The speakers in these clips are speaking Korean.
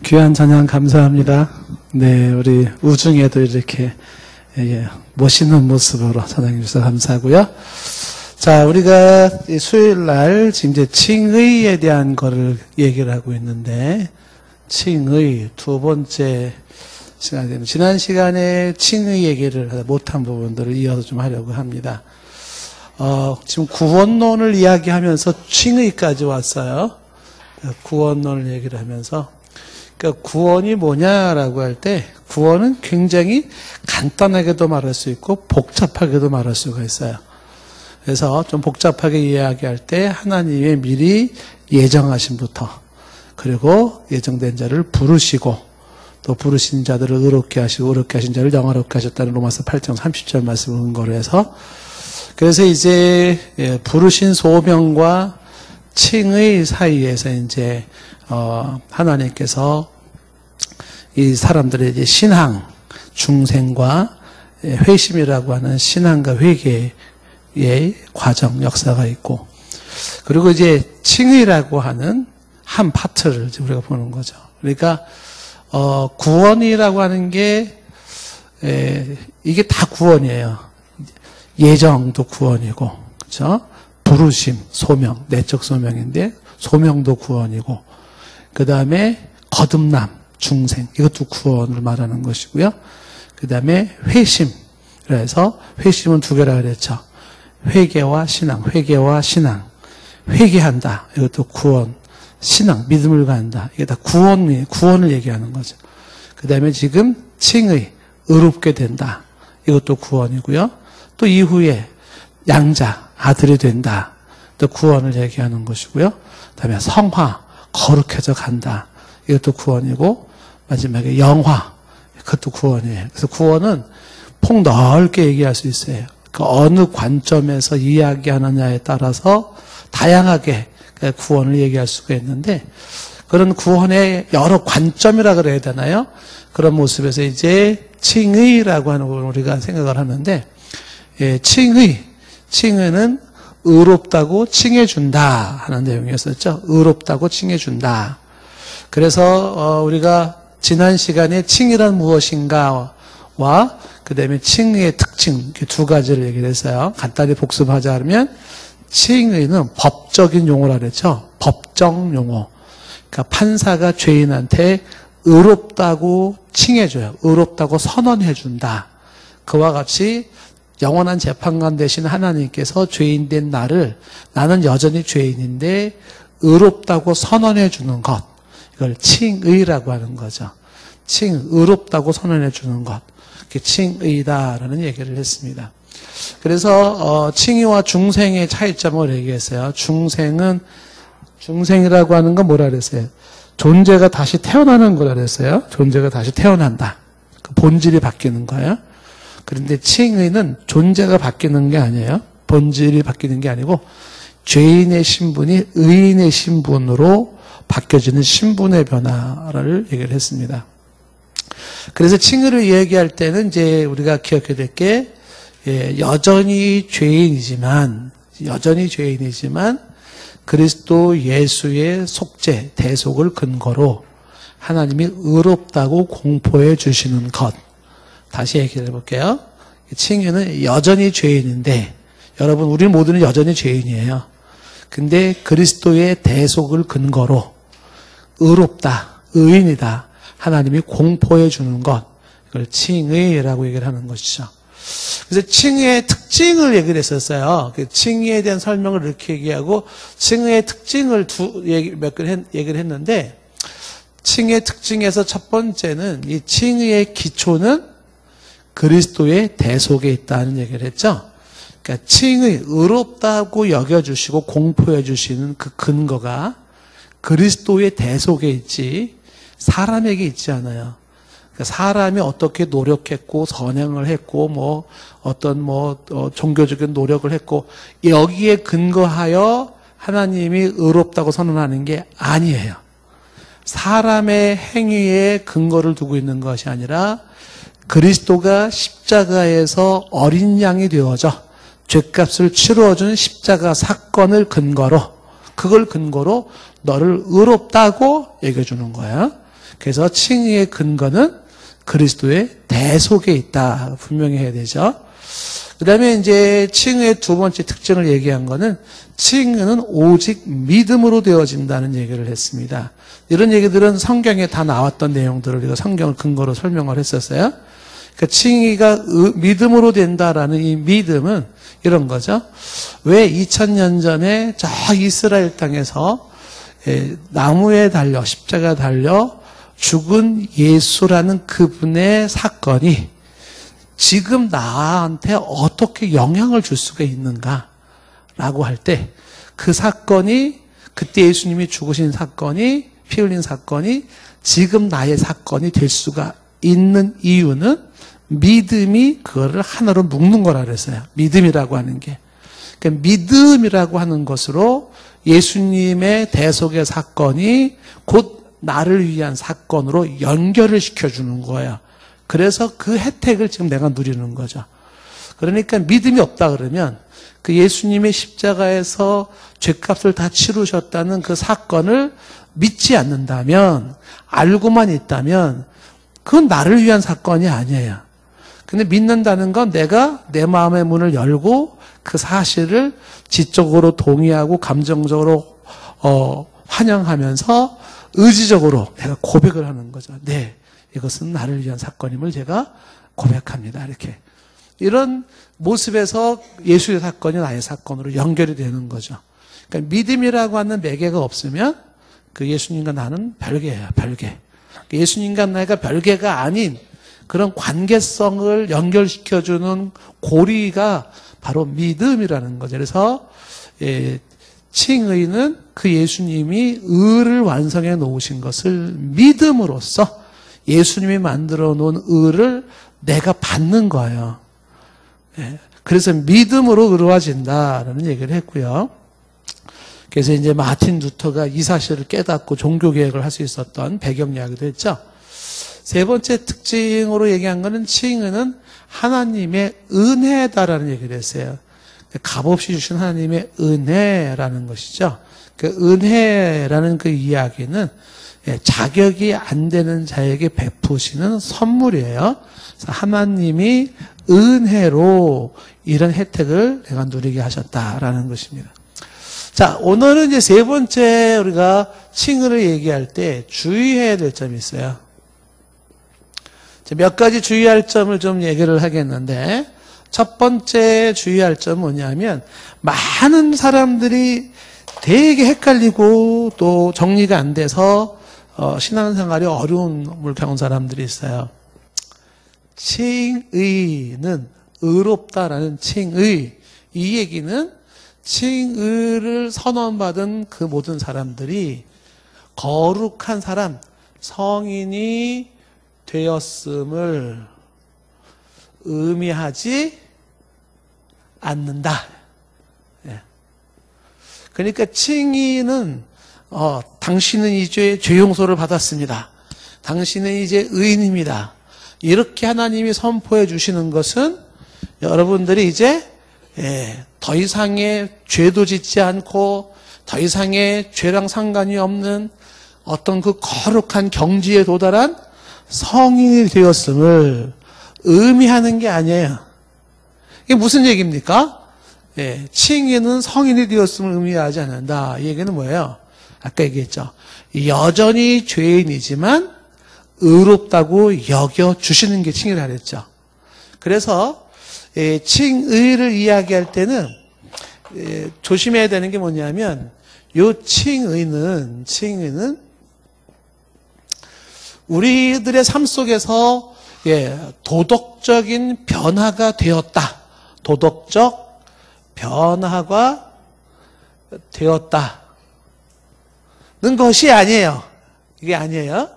귀한 찬양 감사합니다. 네, 우리 우중에도 이렇게 멋있는 모습으로 찬양해 주셔서 감사하고요. 자, 우리가 수요일 날 지금 이제 칭의에 대한 거를 얘기를 하고 있는데, 칭의 두 번째 시간이 되는, 지난 시간에 칭의 얘기를 못한 부분들을 이어서 좀 하려고 합니다. 지금 구원론을 이야기하면서 칭의까지 왔어요. 구원론을 얘기를 하면서, 그러니까 구원이 뭐냐라고 할 때, 구원은 굉장히 간단하게도 말할 수 있고 복잡하게도 말할 수가 있어요. 그래서 좀 복잡하게 이야기할 때 하나님의 미리 예정하심부터, 그리고 예정된 자를 부르시고, 또 부르신 자들을 의롭게 하시고 의롭게 하신 자를 영화롭게 하셨다는 로마서 8장 30절 말씀을 근거로 해서, 그래서 이제 부르신 소명과 칭의 사이에서 이제 하나님께서 이 사람들의 이제 신앙, 중생과 회심이라고 하는 신앙과 회개의 과정, 역사가 있고, 그리고 이제 칭의라고 하는 한 파트를 우리가 보는 거죠. 그러니까 구원이라고 하는 게 이게 다 구원이에요. 예정도 구원이고, 그렇죠? 부르심, 소명, 내적 소명인데 소명도 구원이고, 그 다음에 거듭남, 중생, 이것도 구원을 말하는 것이고요. 그 다음에 회심, 그래서 회심은 두 개라 그랬죠. 회개와 신앙, 회개와 신앙, 회개한다, 이것도 구원, 신앙, 믿음을 갖는다, 이게 다 구원을 얘기하는 거죠. 그 다음에 지금 칭의, 의롭게 된다, 이것도 구원이고요. 또 이후에 양자, 아들이 된다, 또 구원을 얘기하는 것이고요. 그 다음에 성화, 거룩해져 간다, 이것도 구원이고, 마지막에 영화, 그것도 구원이에요. 그래서 구원은 폭넓게 얘기할 수 있어요. 그 어느 관점에서 이야기하느냐에 따라서 다양하게 구원을 얘기할 수가 있는데, 그런 구원의 여러 관점이라 그래야 되나요? 그런 모습에서 이제 칭의라고 하는 걸 우리가 생각을 하는데, 칭의는 의롭다고 칭해준다 하는 내용이었었죠. 의롭다고 칭해준다. 그래서 우리가 지난 시간에 칭의란 무엇인가와 그 다음에 칭의의 특징, 두 가지를 얘기를 했어요. 간단히 복습하자면 칭의는 법적인 용어라 그랬죠. 법정 용어. 그러니까 판사가 죄인한테 의롭다고 칭해줘요. 의롭다고 선언해준다. 그와 같이 영원한 재판관 되신 하나님께서 죄인된 나는 여전히 죄인인데 의롭다고 선언해주는 것, 이걸 칭의라고 하는 거죠. 의롭다고 선언해주는 것, 그게 칭의다라는 얘기를 했습니다. 그래서 칭의와 중생의 차이점을 얘기했어요. 중생이라고 하는 건 뭐라 그랬어요? 존재가 다시 태어나는 거라 그랬어요. 존재가 다시 태어난다, 그 본질이 바뀌는 거예요. 그런데 칭의는 존재가 바뀌는 게 아니에요. 본질이 바뀌는 게 아니고 죄인의 신분이 의인의 신분으로 바뀌어지는 신분의 변화를 얘기를 했습니다. 그래서 칭의를 얘기할 때는 이제 우리가 기억해야 될 게, 여전히 죄인이지만 그리스도 예수의 속죄, 대속을 근거로 하나님이 의롭다고 공포해 주시는 것. 다시 얘기를 해볼게요. 칭의는 여전히 죄인인데, 여러분, 우리 모두는 여전히 죄인이에요. 근데 그리스도의 대속을 근거로 의롭다, 의인이다, 하나님이 공포해 주는 것, 이걸 칭의라고 얘기를 하는 것이죠. 그래서 칭의의 특징을 얘기를 했었어요. 칭의에 대한 설명을 이렇게 얘기하고, 칭의의 특징을 몇 개 얘기를 했는데, 칭의의 특징에서 첫 번째는, 이 칭의의 기초는 그리스도의 대속에 있다는 얘기를 했죠. 그러니까 칭의, 의롭다고 여겨주시고 공포해 주시는 그 근거가 그리스도의 대속에 있지 사람에게 있지 않아요. 그러니까 사람이 어떻게 노력했고 선행을 했고 종교적인 노력을 했고 여기에 근거하여 하나님이 의롭다고 선언하는 게 아니에요. 사람의 행위에 근거를 두고 있는 것이 아니라 그리스도가 십자가에서 어린 양이 되어져 죄값을 치루어준 십자가 사건을 근거로, 그걸 근거로 너를 의롭다고 얘기해 주는 거예요. 그래서 칭의의 근거는 그리스도의 대속에 있다. 분명히 해야 되죠. 그 다음에 이제 칭의의 두 번째 특징을 얘기한 거는 칭의는 오직 믿음으로 되어진다는 얘기를 했습니다. 이런 얘기들은 성경에 다 나왔던 내용들을 우리가 성경을 근거로 설명을 했었어요. 그러니까 칭의가 믿음으로 된다라는 이 믿음은 이런 거죠. 왜 2000년 전에 저 이스라엘 땅에서 나무에 달려 십자가 달려 죽은 예수라는 그분의 사건이 지금 나한테 어떻게 영향을 줄 수가 있는가라고 할 때 그 사건이 그때 예수님이 죽으신 사건이 피 흘린 사건이 지금 나의 사건이 될 수가 있는 이유는 믿음이 그거를 하나로 묶는 거라 그랬어요. 믿음이라고 하는 게. 그러니까 믿음이라고 하는 것으로 예수님의 대속의 사건이 곧 나를 위한 사건으로 연결을 시켜주는 거예요. 그래서 그 혜택을 지금 내가 누리는 거죠. 그러니까 믿음이 없다 그러면 그 예수님의 십자가에서 죄값을 다 치르셨다는 그 사건을 믿지 않는다면, 알고만 있다면 그건 나를 위한 사건이 아니에요. 근데 믿는다는 건 내가 내 마음의 문을 열고 그 사실을 지적으로 동의하고 감정적으로 환영하면서 의지적으로 내가 고백을 하는 거죠. 네, 이것은 나를 위한 사건임을 제가 고백합니다. 이렇게. 이런 모습에서 예수의 사건이 나의 사건으로 연결이 되는 거죠. 그러니까 믿음이라고 하는 매개가 없으면 그 예수님과 나는 별개예요. 별개. 예수님과 나가 별개가 아닌 그런 관계성을 연결시켜주는 고리가 바로 믿음이라는 거죠. 그래서 칭의는 그 예수님이 의를 완성해 놓으신 것을 믿음으로써 예수님이 만들어 놓은 의를 내가 받는 거예요. 그래서 믿음으로 의로워진다라는 얘기를 했고요. 그래서 이제 마틴 루터가 이 사실을 깨닫고 종교개혁을 할 수 있었던 배경 이야기도 했죠. 세 번째 특징으로 얘기한 거는 칭의는 하나님의 은혜다라는 얘기를 했어요. 값없이 주신 하나님의 은혜라는 것이죠. 그 은혜라는 그 이야기는 자격이 안 되는 자에게 베푸시는 선물이에요. 그래서 하나님이 은혜로 이런 혜택을 내가 누리게 하셨다라는 것입니다. 자, 오늘은 이제 세 번째 우리가 칭의를 얘기할 때 주의해야 될 점이 있어요. 몇 가지 주의할 점을 좀 얘기를 하겠는데, 첫 번째 주의할 점은 뭐냐면, 많은 사람들이 되게 헷갈리고 또 정리가 안 돼서 신앙생활이 어려움을 겪은 사람들이 있어요. 칭의는 의롭다라는 칭의, 이 얘기는 칭의를 선언받은 그 모든 사람들이 거룩한 사람, 성인이 되었음을 의미하지 않는다. 그러니까 칭의는 당신은 이제 죄 용서를 받았습니다. 당신은 이제 의인입니다. 이렇게 하나님이 선포해 주시는 것은 여러분들이 이제 더 이상의 죄도 짓지 않고 더 이상의 죄랑 상관이 없는 어떤 그 거룩한 경지에 도달한 성인이 되었음을 의미하는 게 아니에요. 이게 무슨 얘기입니까? 칭의는 성인이 되었음을 의미하지 않는다. 이 얘기는 뭐예요? 아까 얘기했죠. 여전히 죄인이지만 의롭다고 여겨주시는 게 칭의라 그랬죠. 그래서 칭의를 이야기할 때는 조심해야 되는 게 뭐냐면 이 칭의는 우리들의 삶 속에서 도덕적인 변화가 되었다. 도덕적 변화가 되었다는 것이 아니에요. 이게 아니에요.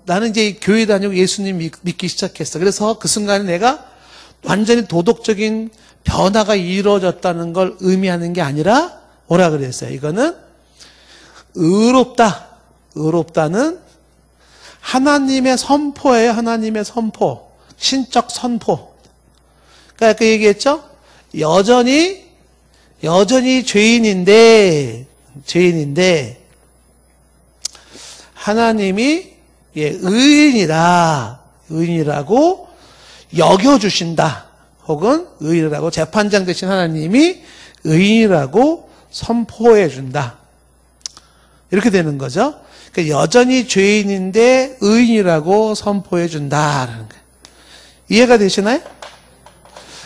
나는 이제 교회 다니고 예수님 믿기 시작했어. 그래서 그 순간에 내가 완전히 도덕적인 변화가 이루어졌다는 걸 의미하는 게 아니라 뭐라 그랬어요? 이거는 의롭다. 의롭다는 하나님의 선포예요. 하나님의 선포. 신적 선포. 그러니까 아까 얘기했죠? 여전히 죄인인데 하나님이 의인이라고 여겨주신다. 혹은 의인이라고 재판장 되신 하나님이 의인이라고 선포해준다. 이렇게 되는 거죠. 그러니까 여전히 죄인인데 의인이라고 선포해준다라는 거예요. 이해가 되시나요?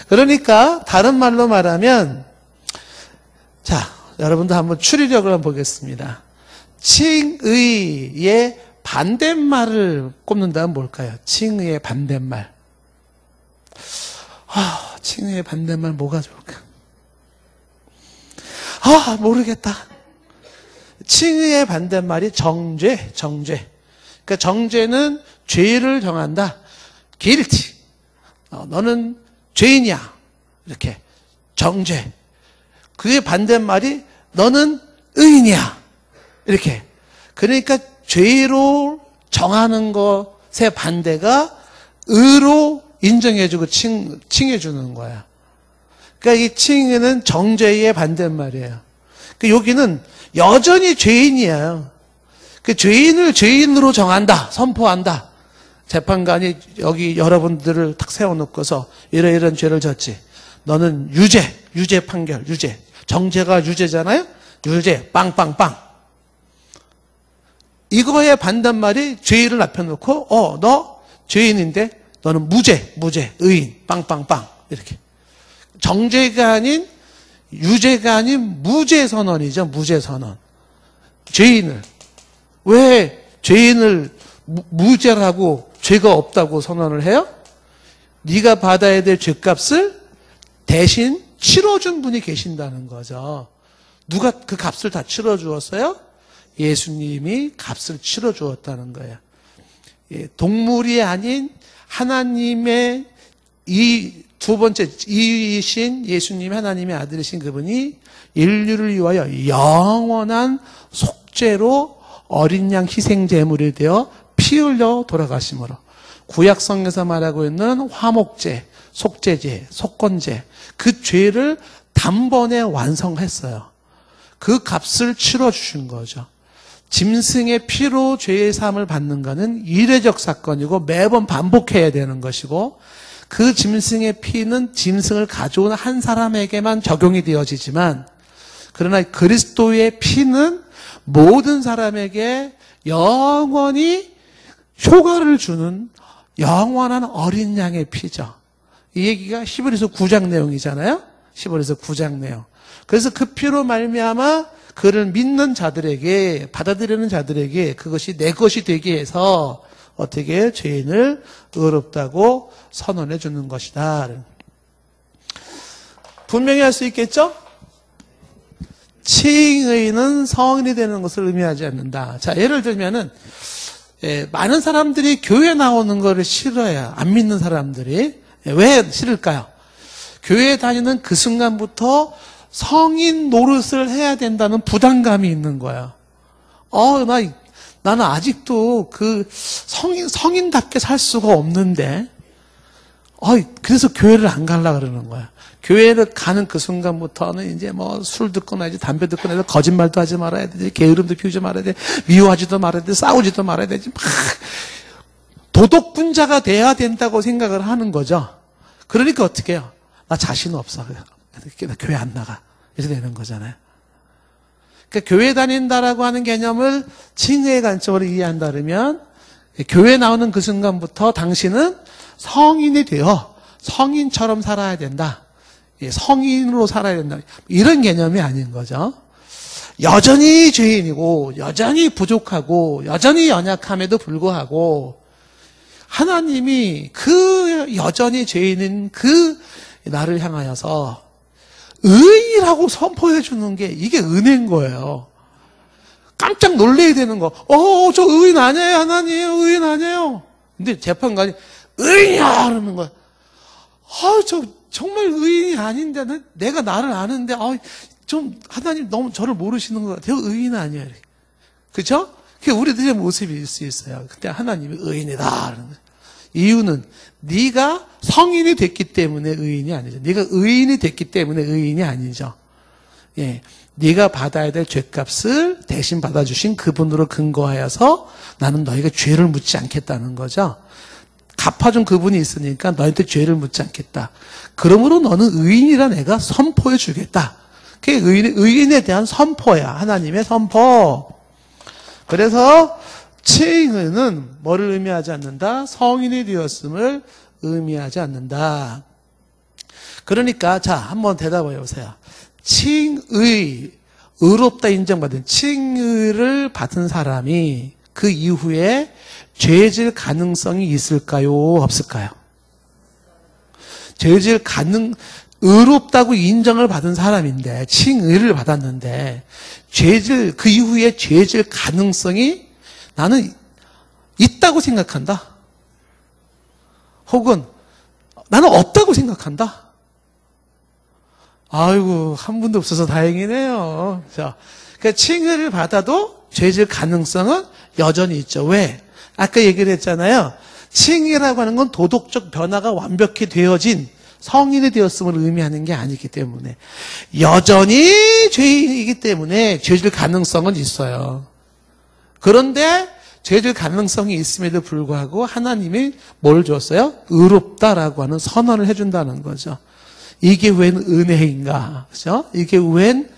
그러니까 다른 말로 말하면, 자, 여러분도 한번 추리력을 한번 보겠습니다. 칭의의 반대말을 꼽는다면 뭘까요? 칭의의 반대말. 칭의의 반대말 뭐가 좋을까? 모르겠다. 칭의의 반대말이 정죄. 그러니까 정죄는 죄를 정한다. guilty. 너는 죄인이야. 이렇게. 정죄. 그의 반대말이 너는 의인이야. 이렇게. 그러니까 죄로 정하는 것의 반대가 의로 인정해주고 칭해주는 거야. 그러니까 이 칭의는 정죄의 반대말이에요. 그러니까 여기는 여전히 죄인이에요. 그 죄인을 죄인으로 정한다, 선포한다. 재판관이 여기 여러분들을 탁 세워놓고서 이런 죄를 졌지. 너는 유죄 판결, 유죄. 정죄가 유죄잖아요? 유죄, 빵빵빵. 이거의 반대말이 죄를 앞혀놓고, 너 죄인인데 너는 무죄, 의인, 빵빵빵. 이렇게. 정죄가 아닌, 유죄가 아닌 무죄 선언이죠, 무죄 선언. 죄인을. 왜 죄인을 무죄라고 죄가 없다고 선언을 해요? 네가 받아야 될 죄값을 대신 치러준 분이 계신다는 거죠. 누가 그 값을 다 치러주었어요? 예수님이 값을 치러주었다는 거예요. 동물이 아닌 하나님의 이 두 번째 이이신 예수님 하나님의 아들이신 그분이 인류를 위하여 영원한 속죄로 어린 양 희생 제물이 되어 피 흘려 돌아가심으로 구약성에서 말하고 있는 화목제, 속죄제, 속건제 그 죄를 단번에 완성했어요. 그 값을 치러주신 거죠. 짐승의 피로 죄의 사함을 받는 것은 이례적 사건이고 매번 반복해야 되는 것이고 그 짐승의 피는 짐승을 가져온 한 사람에게만 적용이 되어지지만 그러나 그리스도의 피는 모든 사람에게 영원히 효과를 주는 영원한 어린 양의 피죠. 이 얘기가 히브리서 9장 내용이잖아요. 히브리서 9장 내용. 그래서 그 피로 말미암아 그를 믿는 자들에게 받아들이는 자들에게 그것이 내 것이 되게 해서 어떻게 죄인을 의롭다고 선언해 주는 것이다. 분명히 할 수 있겠죠? 칭의는 성인이 되는 것을 의미하지 않는다. 자, 예를 들면은 많은 사람들이 교회 나오는 거를 싫어해요. 안 믿는 사람들이. 왜 싫을까요? 교회 다니는 그 순간부터 성인 노릇을 해야 된다는 부담감이 있는 거야. 나는 아직도 그 성인답게 살 수가 없는데, 그래서 교회를 안 가려고 그러는 거야. 교회를 가는 그 순간부터는 이제 뭐 술 듣거나 이제 담배 듣거나 해서 거짓말도 하지 말아야 되지, 게으름도 피우지 말아야 돼, 미워하지도 말아야 돼, 싸우지도 말아야 되지, 막 도덕분자가 돼야 된다고 생각을 하는 거죠. 그러니까 어떻게 해요? 나 자신 없어. 나 교회 안 나가. 이렇게 되는 거잖아요. 그러니까 교회 다닌다라고 하는 개념을 칭의의 관점으로 이해한다면 교회 나오는 그 순간부터 당신은 성인이 되어 성인처럼 살아야 된다. 성인으로 살아야 된다. 이런 개념이 아닌 거죠. 여전히 죄인이고 여전히 부족하고 여전히 연약함에도 불구하고 하나님이 그 여전히 죄인인 그 나를 향하여서 의인이라고 선포해 주는 게 이게 은혜인 거예요. 깜짝 놀래야 되는 거. 저 의인 아니에요, 하나님. 의인 아니에요. 근데 재판관이 의인이야! 그러는 거야. 저 정말 의인이 아닌데, 내가 나를 아는데, 좀 하나님 너무 저를 모르시는 것 같아요. 의인 아니에요. 그죠? 그게 우리들의 모습일 수 있어요. 그때 하나님이 의인이다. 그러는 거예요. 이유는 네가 성인이 됐기 때문에 의인이 아니죠. 네가 의인이 됐기 때문에 의인이 아니죠. 예, 네가 받아야 될 죄값을 대신 받아주신 그분으로 근거하여서 나는 너희가 죄를 묻지 않겠다는 거죠. 갚아준 그분이 있으니까 너희한테 죄를 묻지 않겠다. 그러므로 너는 의인이라 내가 선포해 주겠다. 그게 의인에 대한 선포야. 하나님의 선포. 그래서 칭의는 뭐를 의미하지 않는다? 성인이 되었음을 의미하지 않는다. 그러니까 자, 한번 대답해 보세요. 칭의, 의롭다 인정받은 칭의를 받은 사람이 그 이후에 죄질 가능성이 있을까요? 없을까요? 의롭다고 인정을 받은 사람인데, 칭의를 받았는데, 그 이후에 죄질 가능성이 나는 있다고 생각한다. 혹은 나는 없다고 생각한다. 아이고, 한 분도 없어서 다행이네요. 자, 그러니까 칭의를 받아도 죄질 가능성은 여전히 있죠. 왜? 아까 얘기를 했잖아요. 칭의라고 하는 건 도덕적 변화가 완벽히 되어진 성인이 되었음을 의미하는 게 아니기 때문에 여전히 죄인이기 때문에 죄질 가능성은 있어요. 그런데 죄질 가능성이 있음에도 불구하고 하나님이 뭘 줬어요? 의롭다라고 하는 선언을 해준다는 거죠. 이게 웬 은혜인가? 그죠? 이게 웬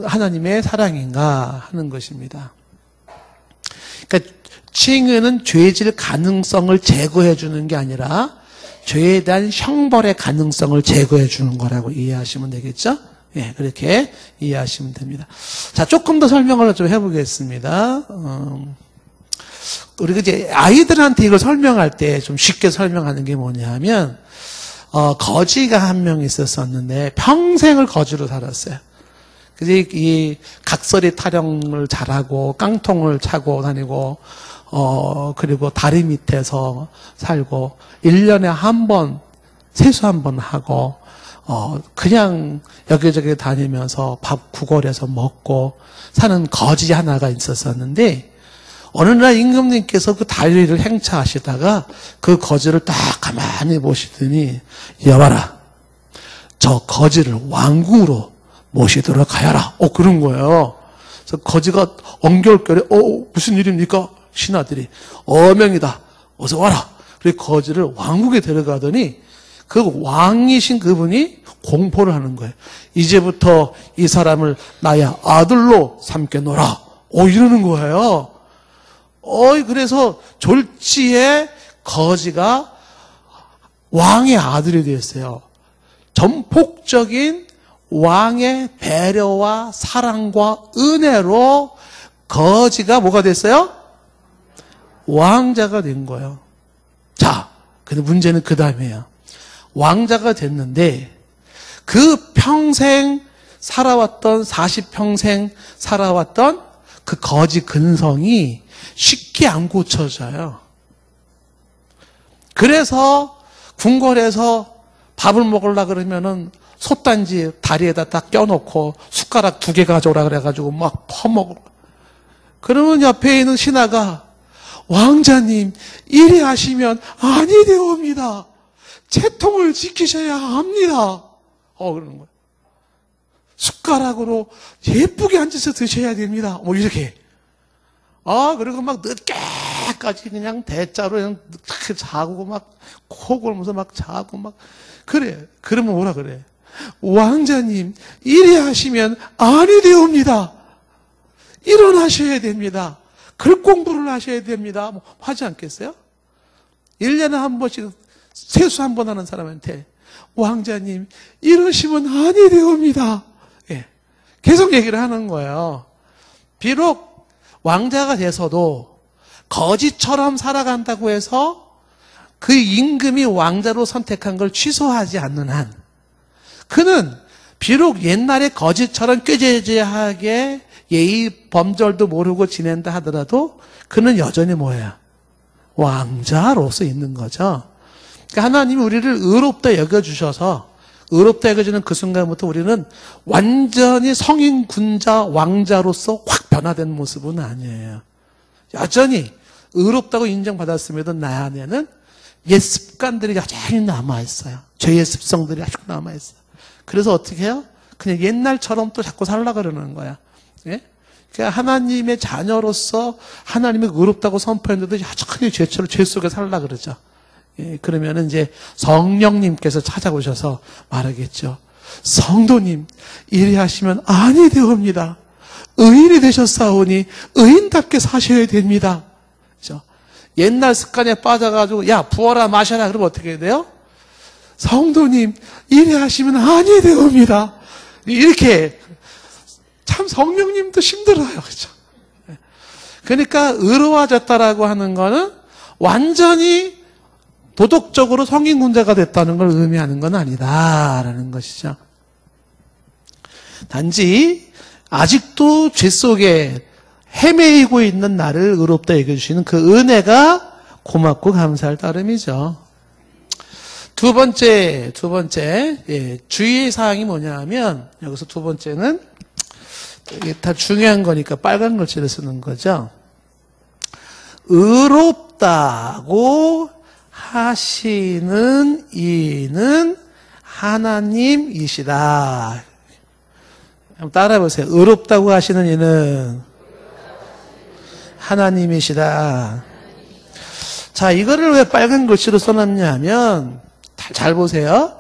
하나님의 사랑인가 하는 것입니다. 그러니까 칭의는 죄질 가능성을 제거해 주는 게 아니라 죄에 대한 형벌의 가능성을 제거해 주는 거라고 이해하시면 되겠죠? 예, 그렇게 이해하시면 됩니다. 자, 조금 더 설명을 좀 해보겠습니다. 우리가 이제 아이들한테 이걸 설명할 때 좀 쉽게 설명하는 게 뭐냐면, 거지가 한 명 있었었는데 평생을 거지로 살았어요. 그래서 이 각설이 타령을 잘하고 깡통을 차고 다니고 그리고 다리 밑에서 살고 1년에 한 번 세수 한 번 하고 그냥 여기저기 다니면서 밥 구걸해서 먹고 사는 거지 하나가 있었었는데 어느 날 임금님께서 그 다리를 행차하시다가 그 거지를 딱 가만히 보시더니 여봐라, 저 거지를 왕궁으로 모시도록 하여라. 그런 거예요. 그래서 거지가 엉결결에 무슨 일입니까? 신하들이 어명이다. 어서 와라. 그래서 거지를 왕궁에 데려가더니 그 왕이신 그분이 공포를 하는 거예요. 이제부터 이 사람을 나의 아들로 삼겠노라. 이러는 거예요. 그래서 졸지에 거지가 왕의 아들이 되었어요. 전폭적인 왕의 배려와 사랑과 은혜로 거지가 뭐가 됐어요? 왕자가 된 거예요. 자, 근데 문제는 그 다음이에요. 왕자가 됐는데 그 평생 살아왔던 40평생 살아왔던 그 거지 근성이 쉽게 안 고쳐져요. 그래서 궁궐에서 밥을 먹으려고 그러면은 솥단지 다리에다 딱 껴놓고 숟가락 2개 가져오라 그래가지고 막 퍼먹어. 그러면 옆에 있는 신하가 왕자님 이리 하시면 아니 되옵니다. 채통을 지키셔야 합니다. 그러는 거예요. 숟가락으로 예쁘게 앉아서 드셔야 됩니다. 이렇게. 그리고 막 늦게까지 그냥 대자로 그냥 자고 막 코 골면서 막 자고 막 그래. 그러면 뭐라 그래? 왕자님 이리 하시면 아니 되옵니다. 일어나셔야 됩니다. 글 공부를 하셔야 됩니다. 하지 않겠어요? 1년에 한 번씩 세수 한 번 하는 사람한테 왕자님 이러시면 아니 되옵니다. 예. 계속 얘기를 하는 거예요. 비록 왕자가 돼서도 거지처럼 살아간다고 해서 그 임금이 왕자로 선택한 걸 취소하지 않는 한 그는 비록 옛날에 거지처럼 꾀죄죄하게 예의 범절도 모르고 지낸다 하더라도 그는 여전히 뭐예요? 왕자로서 있는 거죠. 그러니까 하나님이 우리를 의롭다 여겨주셔서 의롭다 여겨주는 그 순간부터 우리는 완전히 성인 군자 왕자로서 확 변화된 모습은 아니에요. 여전히 의롭다고 인정받았음에도 나 안에는 옛 습관들이 여전히 남아있어요. 죄의 습성들이 아직 남아있어요. 그래서 어떻게 해요? 그냥 옛날처럼 또 자꾸 살라 그러는 거야. 예? 그러니까 하나님의 자녀로서 하나님이 의롭다고 선포했는데도 여전히 죄 속에 살라 그러죠. 예, 그러면은 이제 성령님께서 찾아오셔서 말하겠죠. 성도님, 이리 하시면 아니 되옵니다. 의인이 되셨사오니 의인답게 사셔야 됩니다. 그렇죠? 옛날 습관에 빠져가지고 야 부어라 마셔라 그러면 어떻게 돼요? 성도님, 이리 하시면 아니 되옵니다. 이렇게 참 성령님도 힘들어요. 그렇죠? 그러니까 의로워졌다라고 하는 거는 완전히 도덕적으로 성인군자가 됐다는 걸 의미하는 건 아니다라는 것이죠. 단지 아직도 죄 속에 헤매이고 있는 나를 의롭다 얘기해 주시는 그 은혜가 고맙고 감사할 따름이죠. 두 번째, 예, 주의사항이 뭐냐 하면, 여기서 두 번째는, 이게 다 중요한 거니까 빨간 글씨를 쓰는 거죠. 의롭다고 하시는 이는 하나님이시다. 한번 따라해 보세요. 의롭다고 하시는 이는 하나님이시다. 자, 이거를 왜 빨간 글씨로 써놨냐 하면, 잘 보세요.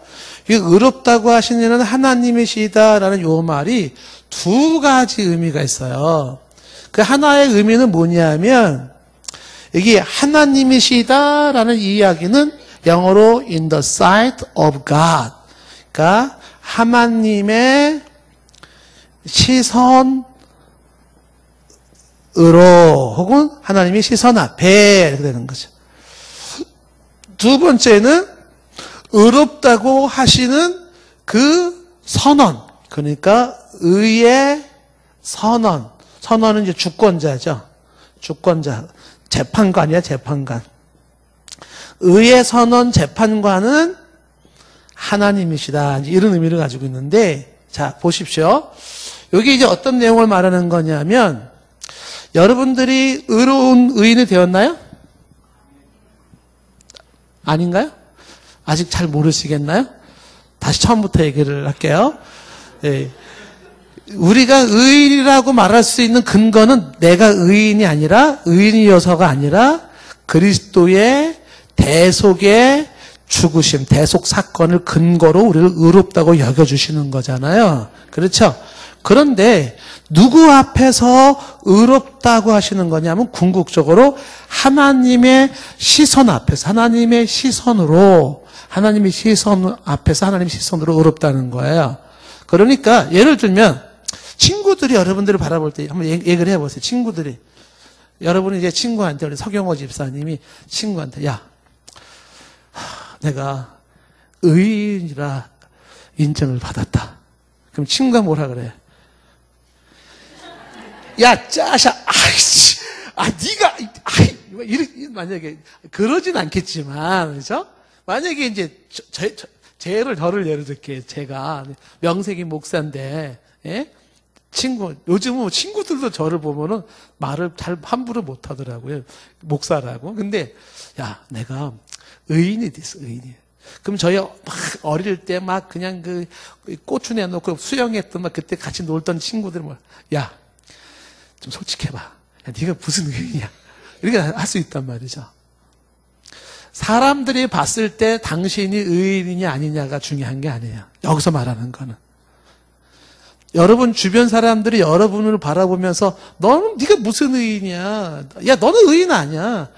이 의롭다고 하시는 이는 하나님이시다라는 요 말이 두 가지 의미가 있어요. 그 하나의 의미는 뭐냐면, 이게 하나님이시다라는 이야기는 영어로 in the sight of God. 그러니까 하나님의 시선으로 혹은 하나님의 시선 앞에 이렇게 되는 거죠. 두 번째는 의롭다고 하시는 그 선언. 그러니까 의의 선언. 선언은 이제 주권자죠. 주권자. 재판관이야, 재판관. 의의 선언 재판관은 하나님이시다. 이런 의미를 가지고 있는데, 자, 보십시오. 여기 이제 어떤 내용을 말하는 거냐면, 여러분들이 의로운 의인이 되었나요? 아닌가요? 아직 잘 모르시겠나요? 다시 처음부터 얘기를 할게요. 예. 우리가 의인이라고 말할 수 있는 근거는 내가 의인이 아니라, 의인이어서가 아니라 그리스도의 대속의 죽으심, 대속 사건을 근거로 우리를 의롭다고 여겨주시는 거잖아요. 그렇죠? 그런데 누구 앞에서 의롭다고 하시는 거냐면 궁극적으로 하나님의 시선 앞에서, 하나님의 시선으로, 하나님의 시선 앞에서 하나님의 시선으로 의롭다는 거예요. 그러니까 예를 들면 친구들이 여러분들을 바라볼 때 한번 얘기를 해보세요. 친구들이. 여러분이 이제 친구한테, 우리 서경호 집사님이 친구한테, 야, 내가 의인이라 인정을 받았다. 그럼 친구가 뭐라 그래? 야, 짜샤, 아이씨, 니가, 만약에, 그러진 않겠지만, 그죠? 만약에 이제, 저를 예를 들게, 제가, 명색이 목사인데, 예? 요즘은 친구들도 저를 보면은 말을 잘 함부로 못 하더라고요. 목사라고. 근데, 야, 내가 의인이 됐어, 의인이. 그럼 저희 막 어릴 때 막 그냥 그 고추 내놓고 수영했던 막 그때 같이 놀던 친구들 뭐, 야, 좀 솔직해봐. 야, 네가 무슨 의인이야. 이렇게 할 수 있단 말이죠. 사람들이 봤을 때 당신이 의인이냐 아니냐가 중요한 게 아니에요. 여기서 말하는 거는. 여러분 주변 사람들이 여러분을 바라보면서 너는 네가 무슨 의인이야. 야, 너는 의인 아니야.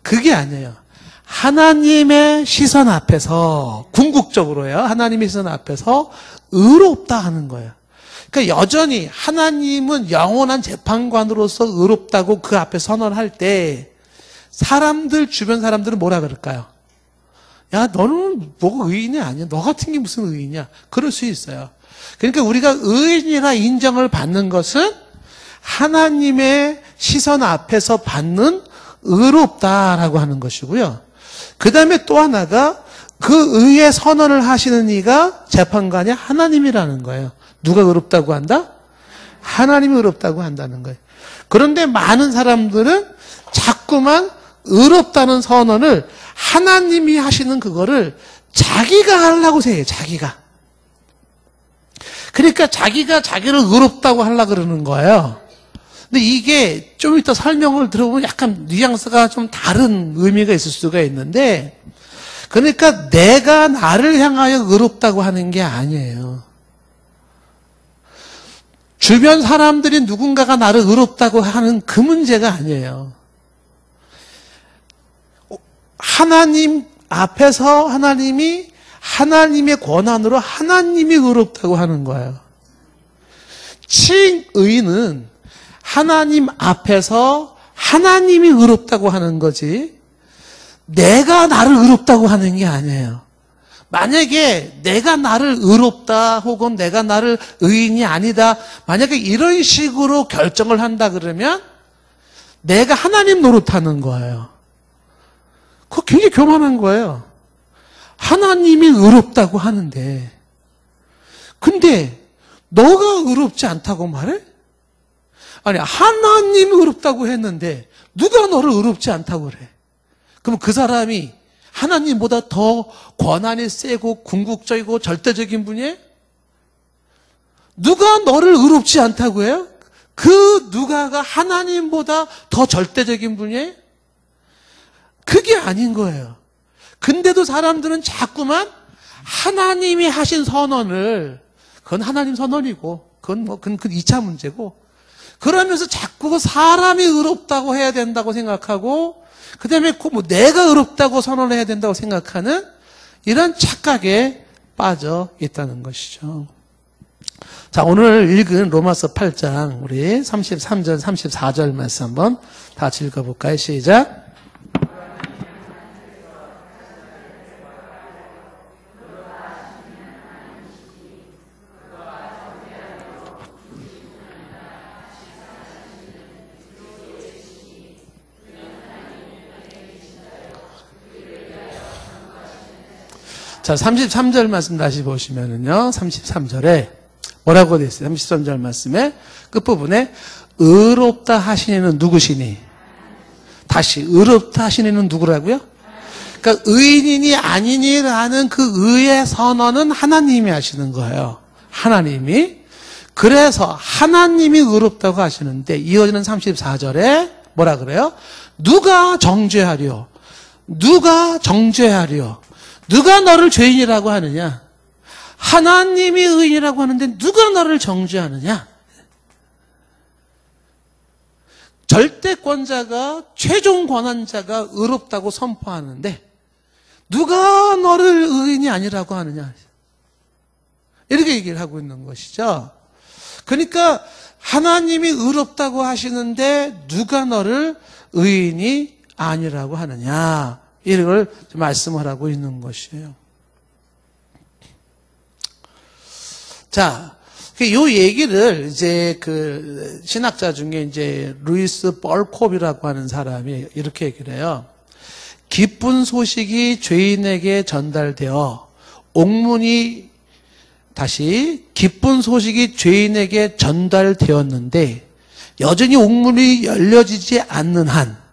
그게 아니에요. 하나님의 시선 앞에서, 궁극적으로요. 하나님의 시선 앞에서 의롭다 하는 거예요. 그러니까 여전히 하나님은 영원한 재판관으로서 의롭다고 그 앞에 선언할 때 사람들, 주변 사람들은 뭐라 그럴까요? 야, 너는 뭐가 의인이 아니야. 너 같은 게 무슨 의인이야. 그럴 수 있어요. 그러니까 우리가 의인이라 인정을 받는 것은 하나님의 시선 앞에서 받는 의롭다라고 하는 것이고요. 그 다음에 또 하나가 그 의의 선언을 하시는 이가 재판관이 하나님이라는 거예요. 누가 의롭다고 한다? 하나님이 의롭다고 한다는 거예요. 그런데 많은 사람들은 자꾸만 의롭다는 선언을 하나님이 하시는 그거를 자기가 하려고 해요. 자기가. 그러니까 자기가 자기를 의롭다고 하려고 그러는 거예요. 근데 이게 좀 이따 설명을 들어보면 약간 뉘앙스가 좀 다른 의미가 있을 수가 있는데, 그러니까 내가 나를 향하여 의롭다고 하는 게 아니에요. 주변 사람들이 누군가가 나를 의롭다고 하는 그 문제가 아니에요. 하나님 앞에서 하나님의 권한으로 하나님이 의롭다고 하는 거예요. 칭의는 하나님 앞에서 하나님이 의롭다고 하는 거지, 내가 나를 의롭다고 하는 게 아니에요. 만약에 내가 나를 의롭다 혹은 내가 나를 의인이 아니다, 만약에 이런 식으로 결정을 한다 그러면 내가 하나님 노릇하는 거예요. 그거 굉장히 교만한 거예요. 하나님이 의롭다고 하는데, 근데 너가 의롭지 않다고 말해? 아니, 하나님이 의롭다고 했는데 누가 너를 의롭지 않다고 그래? 그럼 그 사람이 하나님보다 더 권한이 세고 궁극적이고 절대적인 분이에요? 누가 너를 의롭지 않다고 해요? 그 누가가 하나님보다 더 절대적인 분이에요? 그게 아닌 거예요. 근데도 사람들은 자꾸만 하나님이 하신 선언을, 그건 하나님 선언이고, 그건 2차 문제고, 그러면서 자꾸 사람이 의롭다고 해야 된다고 생각하고, 그 다음에 내가 의롭다고 선언해야 된다고 생각하는 이런 착각에 빠져 있다는 것이죠. 자, 오늘 읽은 로마서 8장 우리 33절, 34절 말씀 한번 다 읽어볼까요? 시작. 자, 33절 말씀 다시 보시면은요, 33절에 뭐라고 되어 있어요? 33절 말씀에 끝부분에 의롭다 하시니는 누구시니? 다시, 의롭다 하시니는 누구라고요? 그러니까 의인이니 아니니라는 그 의의 선언은 하나님이 하시는 거예요. 하나님이. 그래서 하나님이 의롭다고 하시는데, 이어지는 34절에 뭐라 그래요? 누가 정죄하려? 누가 정죄하려? 누가 너를 죄인이라고 하느냐? 하나님이 의인이라고 하는데 누가 너를 정죄하느냐? 절대권자가, 최종 권한자가 의롭다고 선포하는데 누가 너를 의인이 아니라고 하느냐? 이렇게 얘기를 하고 있는 것이죠. 그러니까 하나님이 의롭다고 하시는데 누가 너를 의인이 아니라고 하느냐? 이걸 말씀을 하고 있는 것이에요. 자, 요 얘기를 이제 그 신학자 중에 이제 루이스 벌콥이라고 하는 사람이 이렇게 얘기를 해요. 기쁜 소식이 죄인에게 전달되어 기쁜 소식이 죄인에게 전달되었는데 여전히 옥문이 열려지지 않는 한,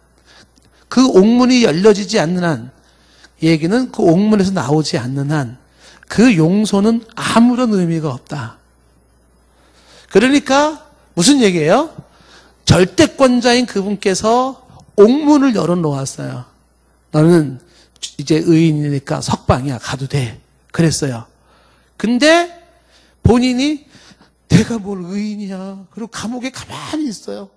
그 옥문이 열려지지 않는 한, 얘기는 그 옥문에서 나오지 않는 한, 그 용서는 아무런 의미가 없다. 그러니까 무슨 얘기예요? 절대권자인 그분께서 옥문을 열어놓았어요. 너는 이제 의인이니까 석방이야, 가도 돼. 그랬어요. 근데 본인이 내가 뭘 의인이야, 그리고 감옥에 가만히 있어요.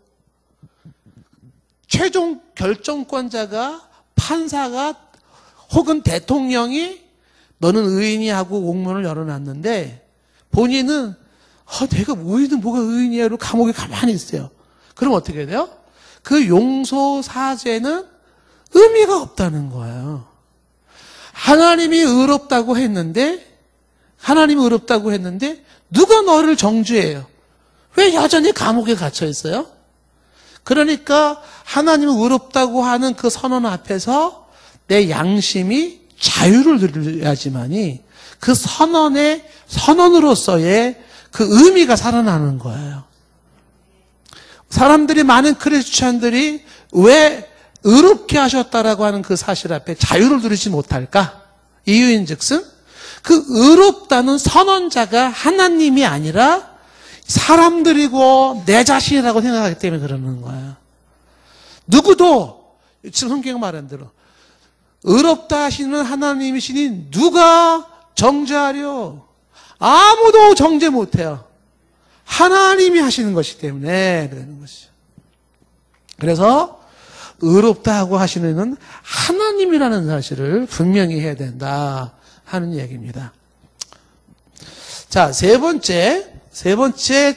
최종 결정권자가, 판사가 혹은 대통령이 너는 의인이 하고 옥문을 열어놨는데 본인은 내가 의인은 뭐가 의인이야, 그리고 감옥에 가만히 있어요. 그럼 어떻게 돼요? 그 용서 사죄는 의미가 없다는 거예요. 하나님이 의롭다고 했는데 누가 너를 정죄해요? 왜 여전히 감옥에 갇혀 있어요? 그러니까 하나님이 의롭다고 하는 그 선언 앞에서 내 양심이 자유를 누려야지만이 그 선언으로서의 그 의미가 살아나는 거예요. 사람들이, 많은 크리스찬들이 왜 의롭게 하셨다라고 하는 그 사실 앞에 자유를 누리지 못할까? 이유인즉슨 그 의롭다는 선언자가 하나님이 아니라 사람들이고 내 자신이라고 생각하기 때문에 그러는 거야. 누구도 지금 성경이 말한 대로 의롭다 하시는 하나님이시니 누가 정죄하려? 아무도 정죄 못해요. 하나님이 하시는 것이기 때문에 그러는 것이죠. 그래서 의롭다 하고 하시는 이는 하나님이라는 사실을 분명히 해야 된다 하는 얘기입니다. 자, 세 번째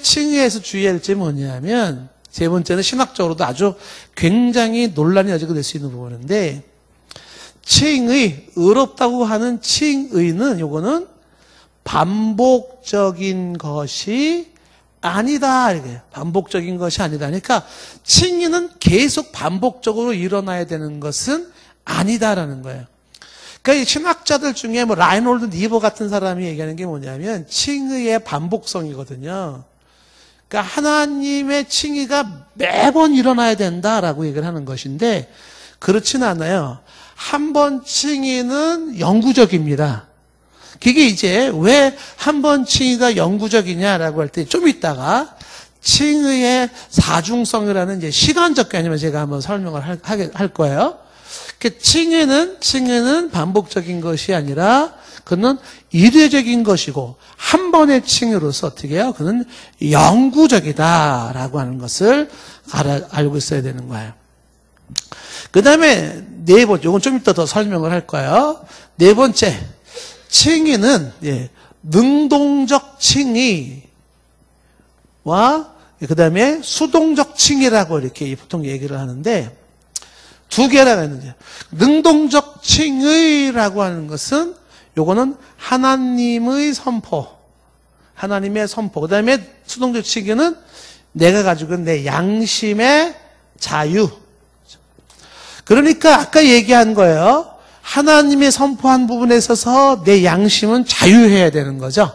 칭의에서 주의해야 할 점이 뭐냐면, 세 번째는 신학적으로도 아주 굉장히 논란이 여지가 될 수 있는 부분인데, 칭의, 의롭다고 하는 칭의는 요거는 반복적인 것이 아니다. 이게 반복적인 것이 아니다. 그러니까 칭의는 계속 반복적으로 일어나야 되는 것은 아니다라는 거예요. 그러니까 이 신학자들 중에 뭐 라인홀드 니버 같은 사람이 얘기하는 게 뭐냐면 칭의의 반복성이거든요. 그러니까 하나님의 칭의가 매번 일어나야 된다라고 얘기를 하는 것인데 그렇진 않아요. 한 번 칭의는 영구적입니다. 그게 이제 왜 한 번 칭의가 영구적이냐라고 할 때 좀 이따가 칭의의 사중성이라는 이제 시간적 개념을 제가 한번 설명을 할 거예요. 칭의는 반복적인 것이 아니라 그는 일회적인 것이고 한 번의 칭의로서 어떻게 해요? 그는 영구적이다라고 하는 것을 알고 있어야 되는 거예요. 그 다음에 네 번째, 이건 좀 이따 더 설명을 할 거예요. 네 번째, 칭의는 능동적 칭의와 그 다음에 수동적 칭의라고 이렇게 보통 얘기를 하는데 두 개라고 했는데 능동적 칭의라고 하는 것은 요거는 하나님의 선포, 그 다음에 수동적 칭의는 내가 가지고 있는 내 양심의 자유. 그러니까 아까 얘기한 거예요. 하나님의 선포한 부분에 있어서 내 양심은 자유해야 되는 거죠.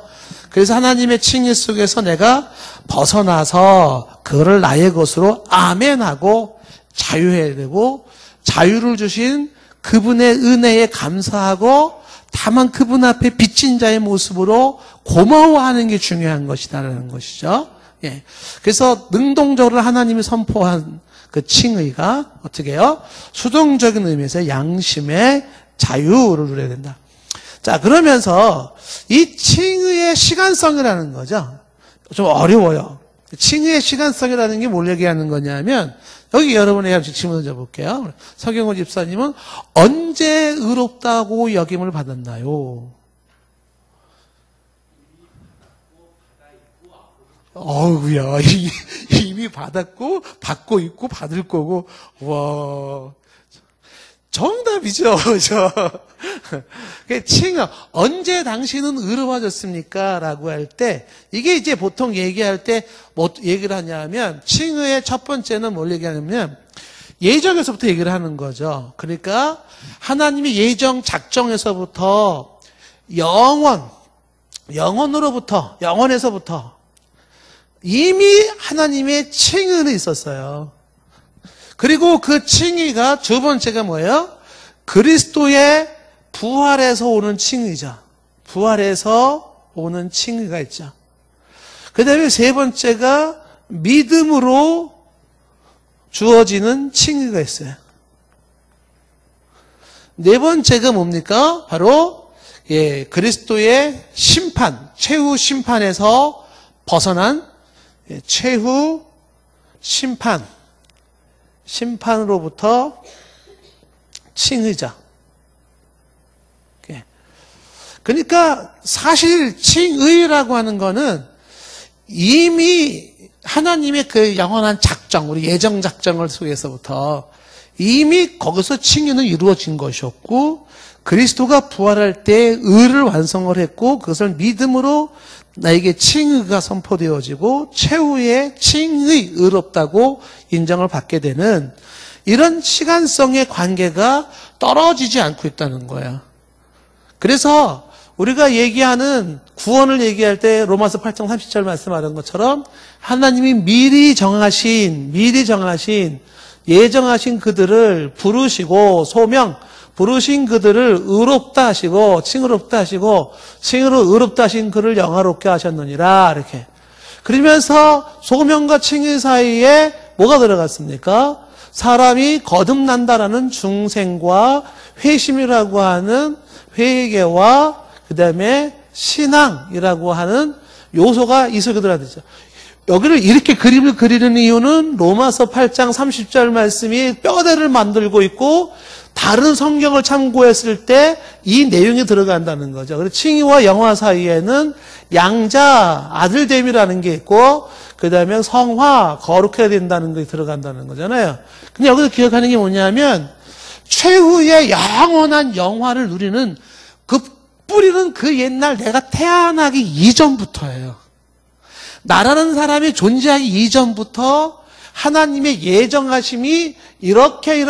그래서 하나님의 칭의 속에서 내가 벗어나서 그거를 나의 것으로 아멘하고 자유해야 되고 자유를 주신 그분의 은혜에 감사하고 다만 그분 앞에 빚진 자의 모습으로 고마워하는 게 중요한 것이다라는 것이죠. 예. 그래서 능동적으로 하나님이 선포한 그 칭의가 어떻게 해요? 수동적인 의미에서 양심의 자유를 누려야 된다. 자, 그러면서 이 칭의의 시간성이라는 거죠. 좀 어려워요. 칭의의 시간성이라는 게 뭘 얘기하는 거냐면 여기 여러분에게 질문을 드려볼게요. 서경호 집사님은 언제 의롭다고 여김을 받았나요? 어우야, 이미 받았고 받고 있고 받을 거고, 와, 정답이죠, 그죠? 칭의, 언제 당신은 의로워졌습니까? 라고 할 때, 이게 이제 보통 얘기할 때, 뭐 얘기를 하냐면, 칭의의 첫 번째는 뭘 얘기하냐면, 예정에서부터 얘기를 하는 거죠. 그러니까, 하나님이 예정 작정에서부터, 영원에서부터, 이미 하나님의 칭의는 있었어요. 그리고 그 칭의가 두 번째가 뭐예요? 그리스도의 부활에서 오는 칭의죠. 부활에서 오는 칭의가 있죠. 그 다음에 세 번째가 믿음으로 주어지는 칭의가 있어요. 네 번째가 뭡니까? 바로 그리스도의 심판, 최후 심판에서 벗어난 최후 심판으로부터 칭의자. 그러니까 사실 칭의라고 하는 거는 이미 하나님의 그 영원한 작정, 우리 예정 작정을 속에서부터 이미 거기서 칭의는 이루어진 것이었고 그리스도가 부활할 때 의를 완성을 했고 그것을 믿음으로 나에게 칭의가 선포되어지고 최후의 칭의, 의롭다고 인정을 받게 되는 이런 시간성의 관계가 떨어지지 않고 있다는 거예요. 그래서 우리가 얘기하는 구원을 얘기할 때 로마서 8장 30절 말씀하는 것처럼 하나님이 미리 정하신 예정하신 그들을 부르시고 소명, 부르신 그들을 의롭다 하시고 칭의롭다 하시고 칭의로 의롭다 하신 그를 영화롭게 하셨느니라 이렇게. 그러면서 소명과 칭의 사이에 뭐가 들어갔습니까? 사람이 거듭난다라는 중생과 회심이라고 하는 회개와 그 다음에 신앙이라고 하는 요소가 이 속에 들어가죠. 여기를 이렇게 그림을 그리는 이유는 로마서 8장 30절 말씀이 뼈대를 만들고 있고 다른 성경을 참고했을 때 이 내용이 들어간다는 거죠. 그래서 칭의와 영화 사이에는 양자, 아들됨이라는 게 있고 그 다음에 성화, 거룩해야 된다는 게 들어간다는 거잖아요. 근데 여기서 기억하는 게 뭐냐면 최후의 영원한 영화를 누리는 그 뿌리는 그 옛날 내가 태어나기 이전부터예요. 나라는 사람이 존재하기 이전부터 하나님의 예정하심이 이렇게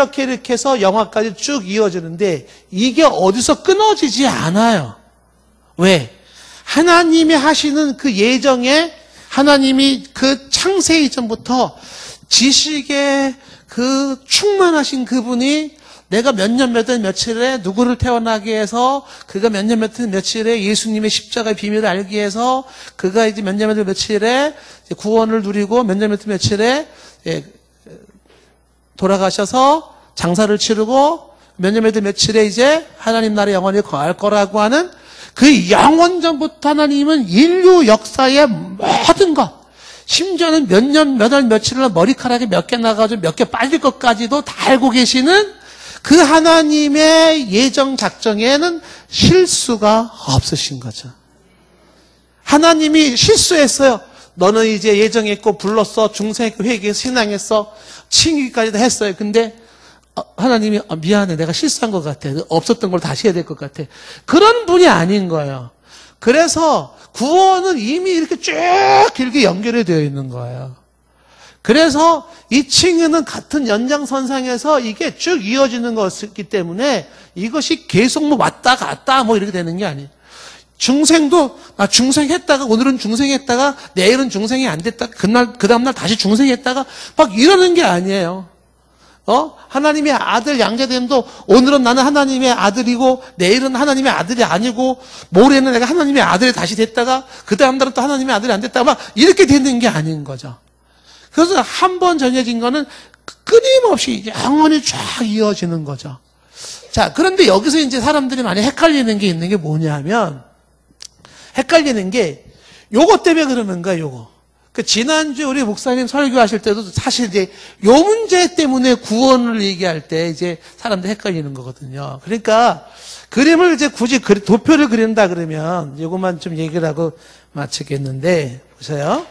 해서 영화까지 쭉 이어지는데 이게 어디서 끊어지지 않아요. 왜? 하나님이 하시는 그 예정에 하나님이 그 창세 이전부터 지식에 그 충만하신 그분이 내가 몇 년 몇 월 며칠에 누구를 태어나게 해서 그가 몇 년 몇 월 며칠에 예수님의 십자가의 비밀을 알게 해서 그가 이제 몇 년 몇 월 며칠에 구원을 누리고 몇 년 몇 월 며칠에 돌아가셔서 장사를 치르고 몇 년 몇 월 며칠에 이제 하나님 나라에 영원히 거할 거라고 하는 그 영원전부터 하나님은 인류 역사의 모든 것, 심지어는 몇 년 몇 월 며칠에 머리카락이 몇 개 나가지고 몇 개 빠질 것까지도 다 알고 계시는 그 하나님의 예정 작정에는 실수가 없으신 거죠. 하나님이 실수했어요. 너는 이제 예정했고 불렀어. 중생했고 회개했어. 신앙했어. 칭의까지 다 했어요. 근데 하나님이 미안해. 내가 실수한 것 같아. 없었던 걸 다시 해야 될 것 같아. 그런 분이 아닌 거예요. 그래서 구원은 이미 이렇게 쭉 길게 연결이 되어 있는 거예요. 그래서 이 칭의는 같은 연장선상에서 이게 쭉 이어지는 것이기 때문에 이것이 계속 뭐 왔다 갔다 뭐 이렇게 되는 게 아니에요. 중생도 중생했다가 오늘은 중생했다가 내일은 중생이 안 됐다 그 다음날 다시 중생했다가 막 이러는 게 아니에요. 하나님의 아들 양자됨도 오늘은 나는 하나님의 아들이고 내일은 하나님의 아들이 아니고 모레는 내가 하나님의 아들이 다시 됐다가 그 다음날은 또 하나님의 아들이 안 됐다가 막 이렇게 되는 게 아닌 거죠. 그래서 한 번 전해진 거는 끊임없이 영원히 쫙 이어지는 거죠. 자, 그런데 여기서 이제 사람들이 많이 헷갈리는 게 있는 게 뭐냐면, 헷갈리는 게 요거 때문에 그러는 거야, 요거. 그 지난주 우리 목사님 설교하실 때도 사실 이제 요 문제 때문에 구원을 얘기할 때 이제 사람들 헷갈리는 거거든요. 그러니까 그림을 이제 굳이 도표를 그린다 그러면 요것만 좀 얘기를 하고 마치겠는데, 보세요.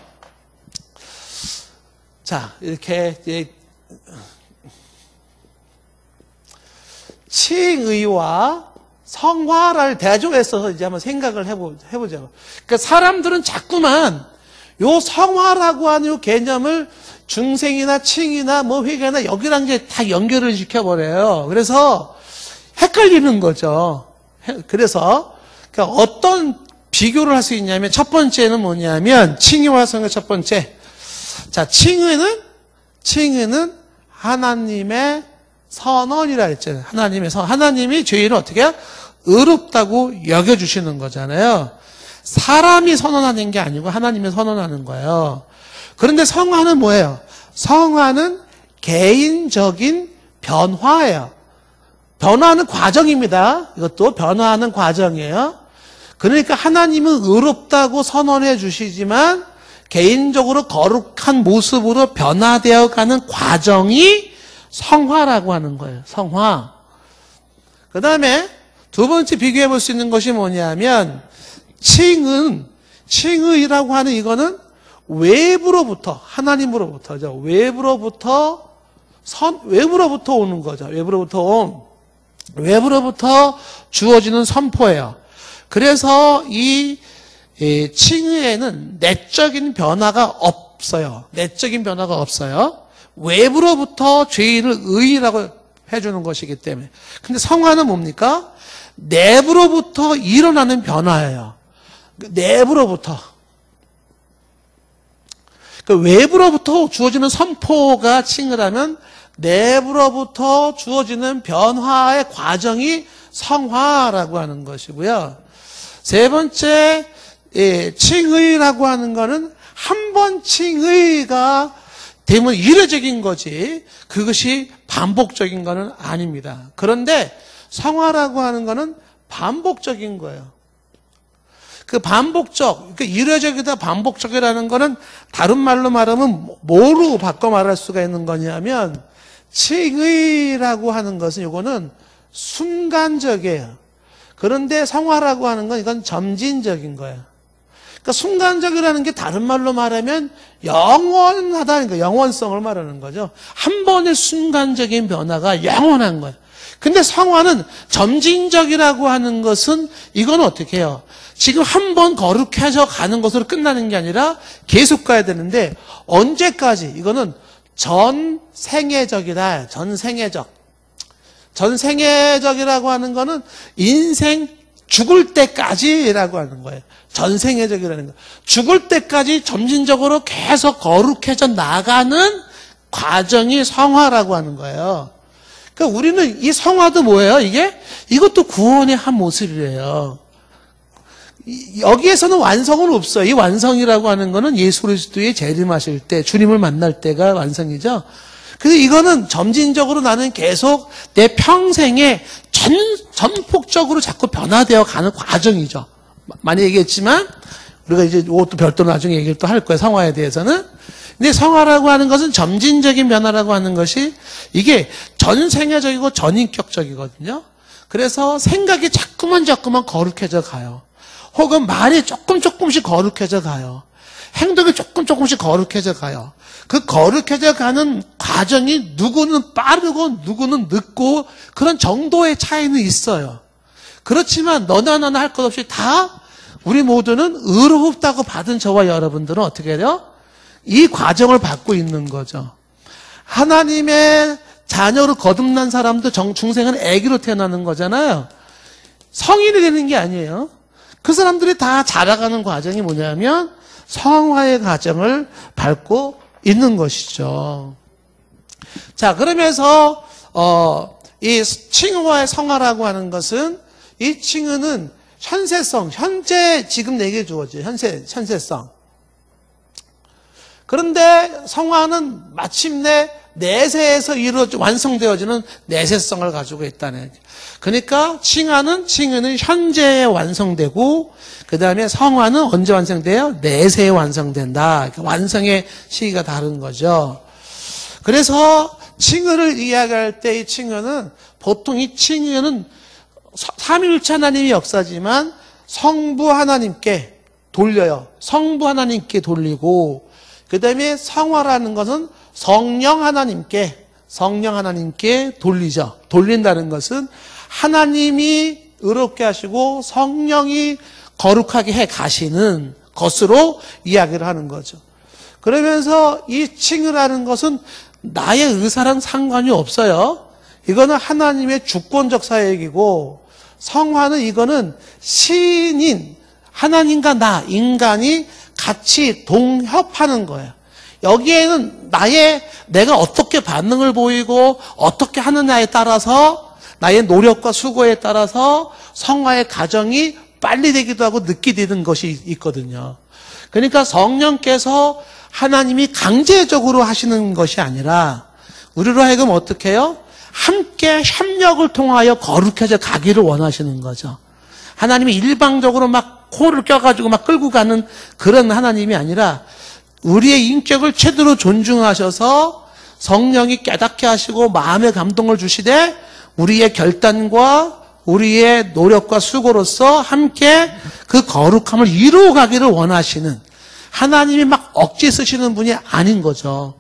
자, 이렇게 이제 칭의와 성화를 대조해서 이제 한번 생각을 해보자고. 그러니까 사람들은 자꾸만 요 성화라고 하는 요 개념을 중생이나 칭이나 뭐 회개나 여기랑 이제 다 연결을 시켜버려요. 그래서 헷갈리는 거죠. 그래서 그러니까 어떤 비교를 할 수 있냐면 첫 번째는 뭐냐면 칭의와 성의 첫 번째. 자, 칭의는 하나님의 선언이라 했잖아요. 하나님이 죄인을 어떻게 해요? 의롭다고 여겨주시는 거잖아요. 사람이 선언하는 게 아니고 하나님이 선언하는 거예요. 그런데 성화는 뭐예요? 성화는 개인적인 변화예요. 변화하는 과정입니다. 이것도 변화하는 과정이에요. 그러니까 하나님은 의롭다고 선언해 주시지만 개인적으로 거룩한 모습으로 변화되어 가는 과정이 성화라고 하는 거예요. 성화. 그 다음에 두 번째 비교해 볼 수 있는 것이 뭐냐면 칭의라고 하는 이거는 외부로부터 하나님으로부터죠. 외부로부터 오는 거죠. 외부로부터 주어지는 선포예요. 그래서 이 칭의에는 내적인 변화가 없어요. 외부로부터 죄인을 의인이라고 해주는 것이기 때문에. 근데 성화는 뭡니까? 내부로부터 일어나는 변화예요. 내부로부터. 그 외부로부터 주어지는 선포가 칭의라면 내부로부터 주어지는 변화의 과정이 성화라고 하는 것이고요. 세 번째, 칭의라고 하는 것은 한 번 칭의가 되면 일회적인 거지 그것이 반복적인 것은 아닙니다. 그런데 성화라고 하는 것은 반복적인 거예요. 그 반복적, 그 일회적이다 반복적이라는 것은 다른 말로 말하면 뭐로 바꿔 말할 수가 있는 거냐면 칭의라고 하는 것은 이거는 순간적이에요. 그런데 성화라고 하는 건 이건 점진적인 거예요. 그러니까 순간적이라는 게 다른 말로 말하면 영원하다는 거, 영원성을 말하는 거죠. 한 번의 순간적인 변화가 영원한 거예요. 근데 성화는 점진적이라고 하는 것은 이건 어떻게 해요? 지금 한 번 거룩해져 가는 것으로 끝나는 게 아니라 계속 가야 되는데 언제까지? 이거는 전생애적이다. 전생애적. 전생애적이라고 하는 거는 인생 죽을 때까지라고 하는 거예요. 전생애적이라는 거. 죽을 때까지 점진적으로 계속 거룩해져 나가는 과정이 성화라고 하는 거예요. 그러니까 우리는 이 성화도 뭐예요? 이것도 구원의 한 모습이에요. 여기에서는 완성은 없어요. 이 완성이라고 하는 거는 예수 그리스도의 재림하실 때, 주님을 만날 때가 완성이죠. 그래서 이거는 점진적으로 나는 계속 내 평생에 전폭적으로 자꾸 변화되어 가는 과정이죠. 많이 얘기했지만, 우리가 이제 이것도 별도로 나중에 얘기를 또 할 거예요. 성화에 대해서는. 근데 성화라고 하는 것은 점진적인 변화라고 하는 것이 이게 전생애적이고 전인격적이거든요. 그래서 생각이 자꾸만 거룩해져 가요. 혹은 말이 조금씩 거룩해져 가요. 행동이 조금씩 거룩해져 가요. 그 거룩해져 가는 과정이 누구는 빠르고 누구는 늦고 그런 정도의 차이는 있어요. 그렇지만 너나 할 것 없이 다 우리 모두는 의롭다고 받은 저와 여러분들은 어떻게 해요? 이 과정을 받고 있는 거죠. 하나님의 자녀로 거듭난 사람도 중생은 아기로 태어나는 거잖아요. 성인이 되는 게 아니에요. 그 사람들이 다 자라가는 과정이 뭐냐면 성화의 과정을 밟고 있는 것이죠. 자, 그러면서 이 칭의와의 성화라고 하는 것은 이 칭의는 현세성, 현재 지금 내게 주어져요. 현세성. 그런데 성화는 마침내 내세에서 완성되어지는 내세성을 가지고 있다는 얘기죠. 그러니까 칭의는 현재에 완성되고 그 다음에 성화는 언제 완성돼요? 내세에 완성된다. 완성의 시기가 다른 거죠. 그래서 칭의를 이야기할 때 이 칭의는 보통 이 칭의는 삼위일체 하나님의 역사지만 성부 하나님께 돌려요. 성부 하나님께 돌리고 그 다음에 성화라는 것은 성령 하나님께 돌리죠. 돌린다는 것은 하나님이 의롭게 하시고 성령이 거룩하게 해 가시는 것으로 이야기를 하는 거죠. 그러면서 이 칭의라는 것은 나의 의사랑 상관이 없어요. 이거는 하나님의 주권적 사역이고 성화는 이거는 신인, 하나님과 나, 인간이 같이 동협하는 거예요. 여기에는 내가 어떻게 반응을 보이고 어떻게 하느냐에 따라서 나의 노력과 수고에 따라서 성화의 과정이 빨리 되기도 하고 늦게 되는 것이 있거든요. 그러니까 성령께서 하나님이 강제적으로 하시는 것이 아니라 우리로 하여금 어떻게 해요? 함께 협력을 통하여 거룩해져 가기를 원하시는 거죠. 하나님이 일방적으로 막 코를 껴가지고 막 끌고 가는 그런 하나님이 아니라 우리의 인격을 최대로 존중하셔서 성령이 깨닫게 하시고 마음의 감동을 주시되 우리의 결단과 우리의 노력과 수고로서 함께 그 거룩함을 이루어가기를 원하시는 하나님이 막 억지 쓰시는 분이 아닌 거죠.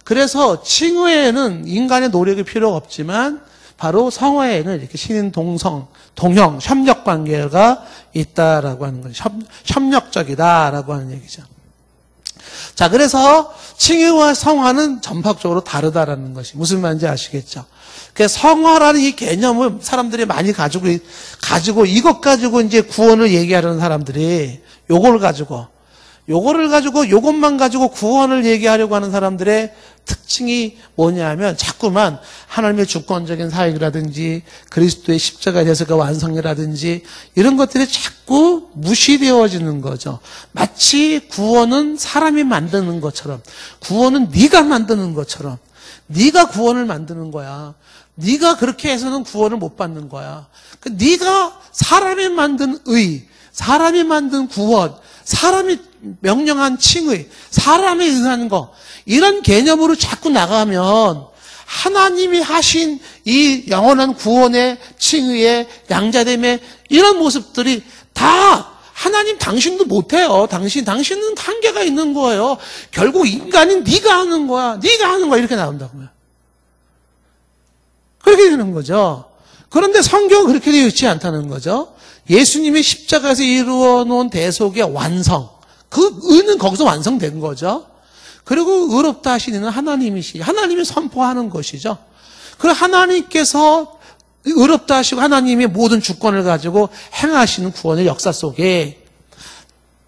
그래서 칭의에는 인간의 노력이 필요가 없지만 바로 성화에는 이렇게 신인 동형, 협력 관계가 있다라고 하는 거죠. 협력적이다라고 하는 얘기죠. 자, 그래서 칭의와 성화는 전폭적으로 다르다라는 것이 무슨 말인지 아시겠죠? 그 성화라는 이 개념을 사람들이 많이 가지고 이것 가지고 이제 구원을 얘기하려는 사람들이 요걸 가지고 요것만 가지고 구원을 얘기하려고 하는 사람들의 특징이 뭐냐면 자꾸만 하나님의 주권적인 사역이라든지 그리스도의 십자가에 대해서가 완성이라든지 이런 것들이 자꾸 무시되어지는 거죠. 마치 구원은 사람이 만드는 것처럼, 구원은 네가 만드는 것처럼, 네가 구원을 만드는 거야. 네가 그렇게 해서는 구원을 못 받는 거야. 네가 사람이 만든 의, 사람이 만든 구원, 사람이 명령한 칭의, 사람에 의한 거, 이런 개념으로 자꾸 나가면 하나님이 하신 이 영원한 구원의 칭의의 양자됨의 이런 모습들이 다 하나님 당신도 못해요. 당신은 한계가 있는 거예요. 결국 인간인 네가 하는 거야. 네가 하는 거야. 이렇게 나온다고요. 그렇게 되는 거죠. 그런데 성경은 그렇게 되어 있지 않다는 거죠. 예수님이 십자가에서 이루어 놓은 대속의 완성, 그 의는 거기서 완성된 거죠. 그리고 의롭다 하신 이는 하나님이 선포하는 것이죠. 그리고 하나님께서 의롭다 하시고 하나님의 모든 주권을 가지고 행하시는 구원의 역사 속에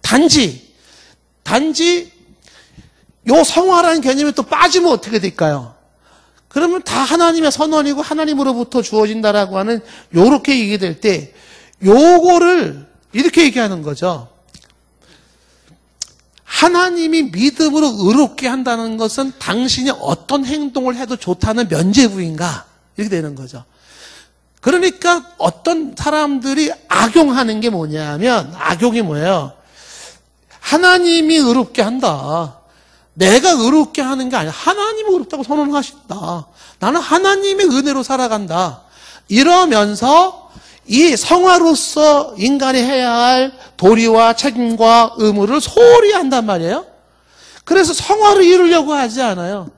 단지 요 성화라는 개념이 또 빠지면 어떻게 될까요? 그러면 다 하나님의 선언이고 하나님으로부터 주어진다라고 하는 요렇게 얘기될 때 요거를 이렇게 얘기하는 거죠. 하나님이 믿음으로 의롭게 한다는 것은 당신이 어떤 행동을 해도 좋다는 면죄부인가? 이렇게 되는 거죠. 그러니까 어떤 사람들이 악용하는 게 뭐냐면, 악용이 뭐예요? 하나님이 의롭게 한다. 내가 의롭게 하는 게 아니라 하나님이 의롭다고 선언하신다. 나는 하나님의 은혜로 살아간다. 이러면서 이 성화로서 인간이 해야 할 도리와 책임과 의무를 소홀히 한단 말이에요. 그래서 성화를 이루려고 하지 않아요.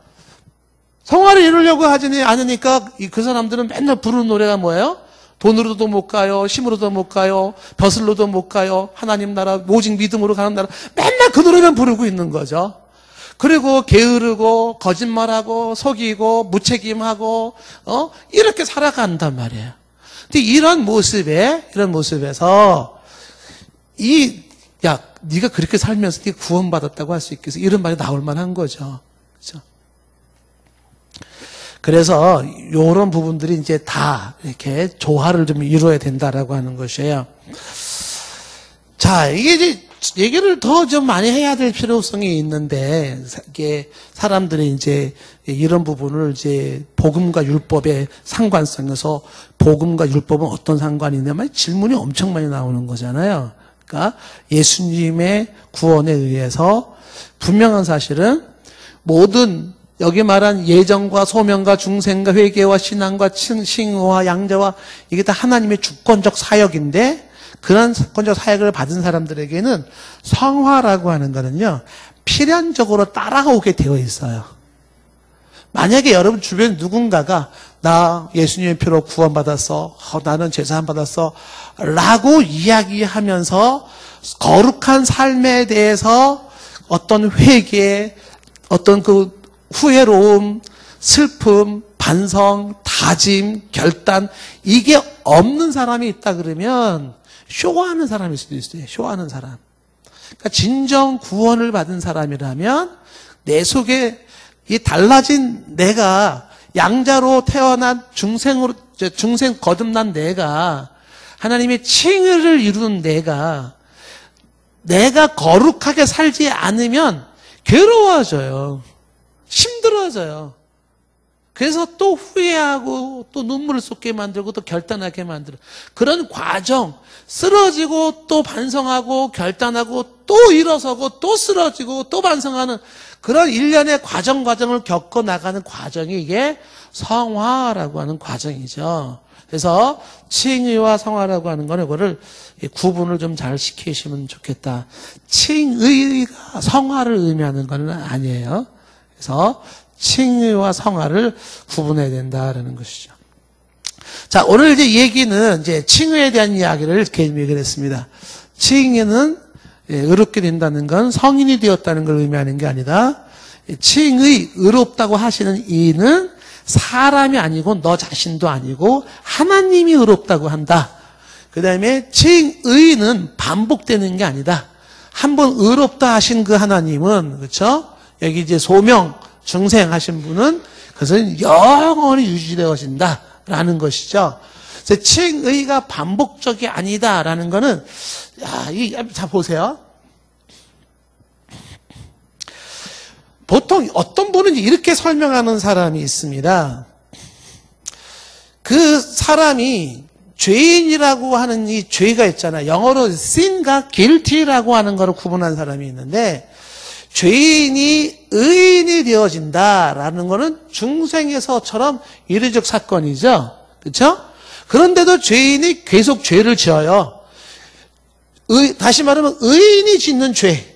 성화를 이루려고 하지 않으니까 그 사람들은 맨날 부르는 노래가 뭐예요? 돈으로도 못 가요. 힘으로도 못 가요. 벼슬로도 못 가요. 하나님 나라 오직 믿음으로 가는 나라. 맨날 그 노래만 부르고 있는 거죠. 그리고 게으르고 거짓말하고 속이고 무책임하고 이렇게 살아간단 말이에요. 근데 이런 모습에서 네가 그렇게 살면서 네가 구원받았다고 할 수 있겠어? 이런 말이 나올 만한 거죠. 그렇죠? 그래서 이런 부분들이 이제 다 이렇게 조화를 좀 이루어야 된다라고 하는 것이에요. 자, 이게 이제 얘기를 더 좀 많이 해야 될 필요성이 있는데, 이게 사람들이 이제 이런 부분을 이제 복음과 율법의 상관성에서 복음과 율법은 어떤 상관이 있냐면 질문이 엄청 많이 나오는 거잖아요. 그러니까 예수님의 구원에 의해서 분명한 사실은 모든 여기 말한 예정과 소명과 중생과 회개와 신앙과 칭의와 양자와 이게 다 하나님의 주권적 사역인데, 그런 주권적 사역을 받은 사람들에게는 성화라고 하는 거는요, 필연적으로 따라오게 되어 있어요. 만약에 여러분 주변에 누군가가 나 예수님의 피로 구원받았어, 나는 제사함 받았어 라고 이야기하면서 거룩한 삶에 대해서 어떤 회개, 어떤 그 후회로움, 슬픔, 반성, 다짐, 결단, 이게 없는 사람이 있다 그러면 쇼하는 사람일 수도 있어요. 쇼하는 사람. 그러니까 진정 구원을 받은 사람이라면 내 속에 이 달라진 내가, 양자로 태어난 중생 거듭난 내가, 하나님의 칭의를 이루는 내가 거룩하게 살지 않으면 괴로워져요. 힘들어져요. 그래서 또 후회하고 또 눈물을 쏟게 만들고 또 결단하게 만들어. 그런 과정, 쓰러지고 또 반성하고 결단하고 또 일어서고 또 쓰러지고 또 반성하는 그런 일련의 과정을 겪어 나가는 과정이 이게 성화라고 하는 과정이죠. 그래서 칭의와 성화라고 하는 거는 이거를 구분을 좀 잘 시키시면 좋겠다. 칭의가 성화를 의미하는 건 아니에요. 그래서 칭의와 성화를 구분해야 된다라는 것이죠. 자, 오늘 이제 얘기는 이제 칭의에 대한 이야기를 이렇게 얘기를 했습니다. 칭의는 의롭게 된다는 건 성인이 되었다는 걸 의미하는 게 아니라, 칭의, 의롭다고 하시는 이는 사람이 아니고 너 자신도 아니고 하나님이 의롭다고 한다. 그 다음에 칭의는 반복되는 게 아니다. 한번 의롭다 하신 그 하나님은, 그렇죠? 여기 이제 소명, 중생하신 분은 그것은 영원히 유지되어진다라는 것이죠. 그래서 칭의가 반복적이 아니다라는 거는, 자, 보세요. 보통 어떤 분은 이렇게 설명하는 사람이 있습니다. 그 사람이 죄인이라고 하는 이 죄가 있잖아요. 영어로 sin과 guilty라고 하는 거를 구분한 사람이 있는데, 죄인이 의인이 되어진다라는 거는 중생에서처럼 이례적 사건이죠. 그렇죠? 그런데도 죄인이 계속 죄를 지어요. 다시 말하면 의인이 짓는 죄.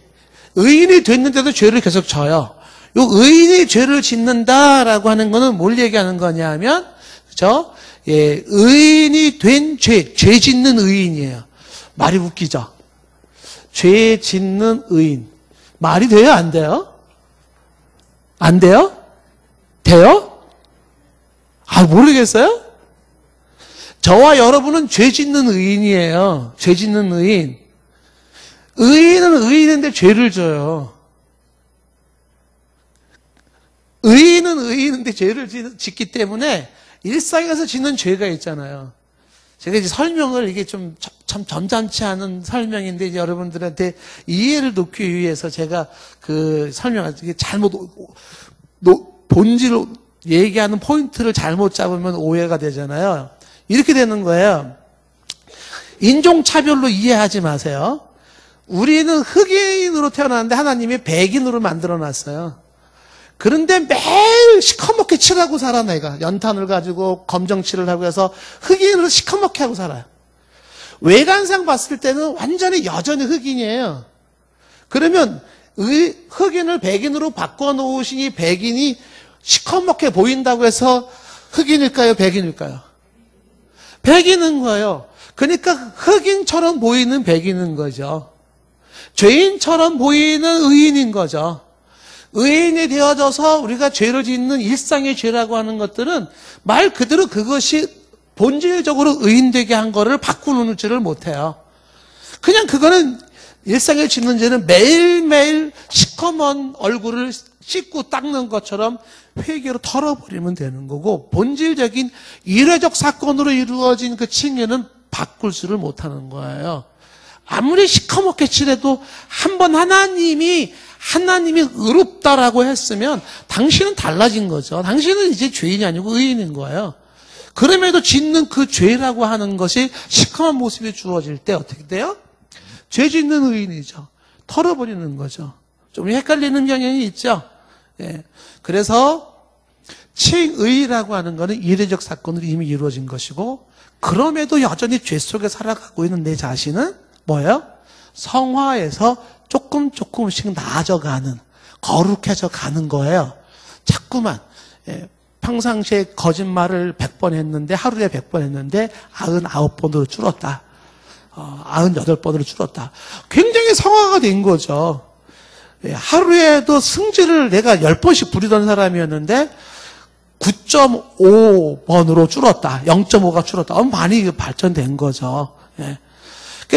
의인이 됐는데도 죄를 계속 져요. 요 의인이 죄를 짓는다라고 하는 거는 뭘 얘기하는 거냐 하면, 그렇죠? 예, 의인이 된 죄 짓는 의인이에요. 말이 웃기죠? 죄 짓는 의인. 말이 돼요? 안 돼요? 안 돼요? 돼요? 모르겠어요? 저와 여러분은 죄 짓는 의인이에요. 죄 짓는 의인. 의인은 의인인데 죄를 져요. 의인은 의인인데 죄를 짓기 때문에 일상에서 짓는 죄가 있잖아요. 제가 이제 설명을 이게 좀 점잖지 않은 설명인데 이제 여러분들한테 이해를 돕기 위해서 제가 그 설명을 잘못 본질을 얘기하는 포인트를 잘못 잡으면 오해가 되잖아요. 이렇게 되는 거예요. 인종차별로 이해하지 마세요. 우리는 흑인으로 태어났는데 하나님이 백인으로 만들어놨어요. 그런데 매일 시커멓게 칠하고 살아, 내가. 연탄을 가지고 검정칠을 하고 해서 흑인으로 시커멓게 하고 살아요. 외관상 봤을 때는 완전히 여전히 흑인이에요. 그러면 흑인을 백인으로 바꿔놓으시니 백인이 시커멓게 보인다고 해서 흑인일까요? 백인일까요? 백인인 거예요. 그러니까 흑인처럼 보이는 백인인 거죠. 죄인처럼 보이는 의인인 거죠. 의인이 되어져서 우리가 죄를 짓는 일상의 죄라고 하는 것들은 말 그대로 그것이 본질적으로 의인되게 한 거를 바꾸는지를 못해요. 그냥 그거는 일상에 짓는 죄는 매일매일 시커먼 얼굴을 씻고 닦는 것처럼 회개로 털어버리면 되는 거고, 본질적인 이례적 사건으로 이루어진 그 칭의는 바꿀 수를 못하는 거예요. 아무리 시커멓게 칠해도 한번 하나님이 의롭다라고 했으면 당신은 달라진 거죠. 당신은 이제 죄인이 아니고 의인인 거예요. 그럼에도 짓는 그 죄라고 하는 것이 시커먼 모습이 주어질 때 어떻게 돼요? 죄 짓는 의인이죠. 털어버리는 거죠. 좀 헷갈리는 경향이 있죠. 예. 그래서 칭의라고 하는 것은 이례적 사건으로 이미 이루어진 것이고, 그럼에도 여전히 죄 속에 살아가고 있는 내 자신은 뭐예요? 성화에서 조금씩 나아져가는, 거룩해져 가는 거예요. 자꾸만. 평상시에 거짓말을 100번 했는데, 하루에 100번 했는데 99번으로 줄었다. 98번으로 줄었다. 굉장히 성화가 된 거죠. 하루에도 승질을 내가 10번씩 부리던 사람이었는데 9.5번으로 줄었다. 0.5가 줄었다. 많이 발전된 거죠.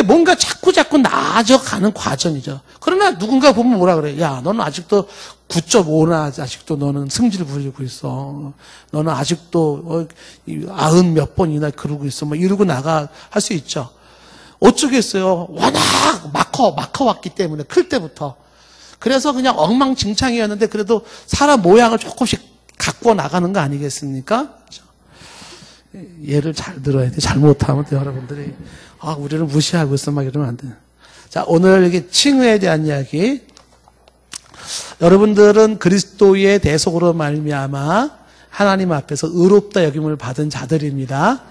뭔가 자꾸 나아져가는 과정이죠. 그러나 누군가 보면 뭐라 그래? 야, 너는 아직도 9.5나 아직도 너는 승질 부리고 있어. 너는 아직도 90 몇 번이나 그러고 있어. 뭐 이러고 나가 할 수 있죠. 어쩌겠어요. 워낙 막혀왔기 때문에, 클 때부터. 그래서 그냥 엉망진창이었는데 그래도 사람 모양을 조금씩 갖고 나가는 거 아니겠습니까? 예를 잘 들어야 돼. 잘못하면 여러분들이 우리를 무시하고 있어 막 이러면 안 돼. 자, 오늘 이게 칭의에 대한 이야기. 여러분들은 그리스도의 대속으로 말미암아 하나님 앞에서 의롭다 여김을 받은 자들입니다.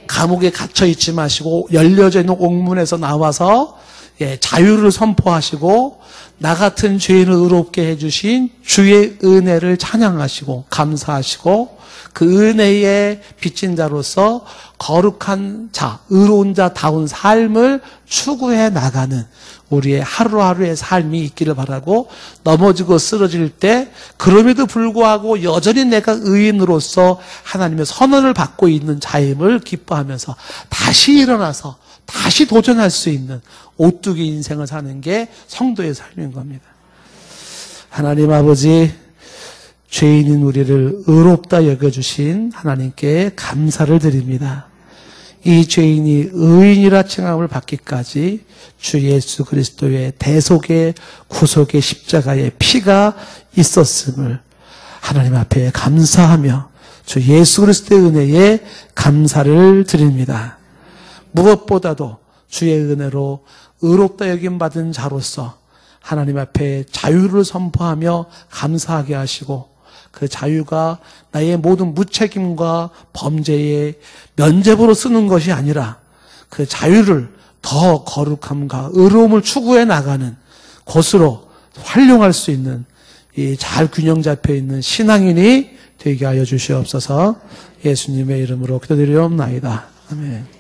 감옥에 갇혀 있지 마시고 열려져 있는 옥문에서 나와서 자유를 선포하시고 나 같은 죄인을 의롭게 해주신 주의 은혜를 찬양하시고 감사하시고 그 은혜에 빚진 자로서 거룩한 자, 의로운 자다운 삶을 추구해 나가는 우리의 하루하루의 삶이 있기를 바라고, 넘어지고 쓰러질 때 그럼에도 불구하고 여전히 내가 의인으로서 하나님의 선언을 받고 있는 자임을 기뻐하면서 다시 일어나서 다시 도전할 수 있는 오뚜기 인생을 사는 게 성도의 삶인 겁니다. 하나님 아버지, 죄인인 우리를 의롭다 여겨주신 하나님께 감사를 드립니다. 이 죄인이 의인이라 칭함을 받기까지 주 예수 그리스도의 대속의 구속의 십자가의 피가 있었음을 하나님 앞에 감사하며 주 예수 그리스도의 은혜에 감사를 드립니다. 무엇보다도 주의 은혜로 의롭다 여김받은 자로서 하나님 앞에 자유를 선포하며 감사하게 하시고 그 자유가 나의 모든 무책임과 범죄의 면죄부로 쓰는 것이 아니라 그 자유를 더 거룩함과 의로움을 추구해 나가는 것으로 활용할 수 있는 이 잘 균형 잡혀 있는 신앙인이 되게 하여 주시옵소서. 예수님의 이름으로 기도드리옵나이다. 아멘.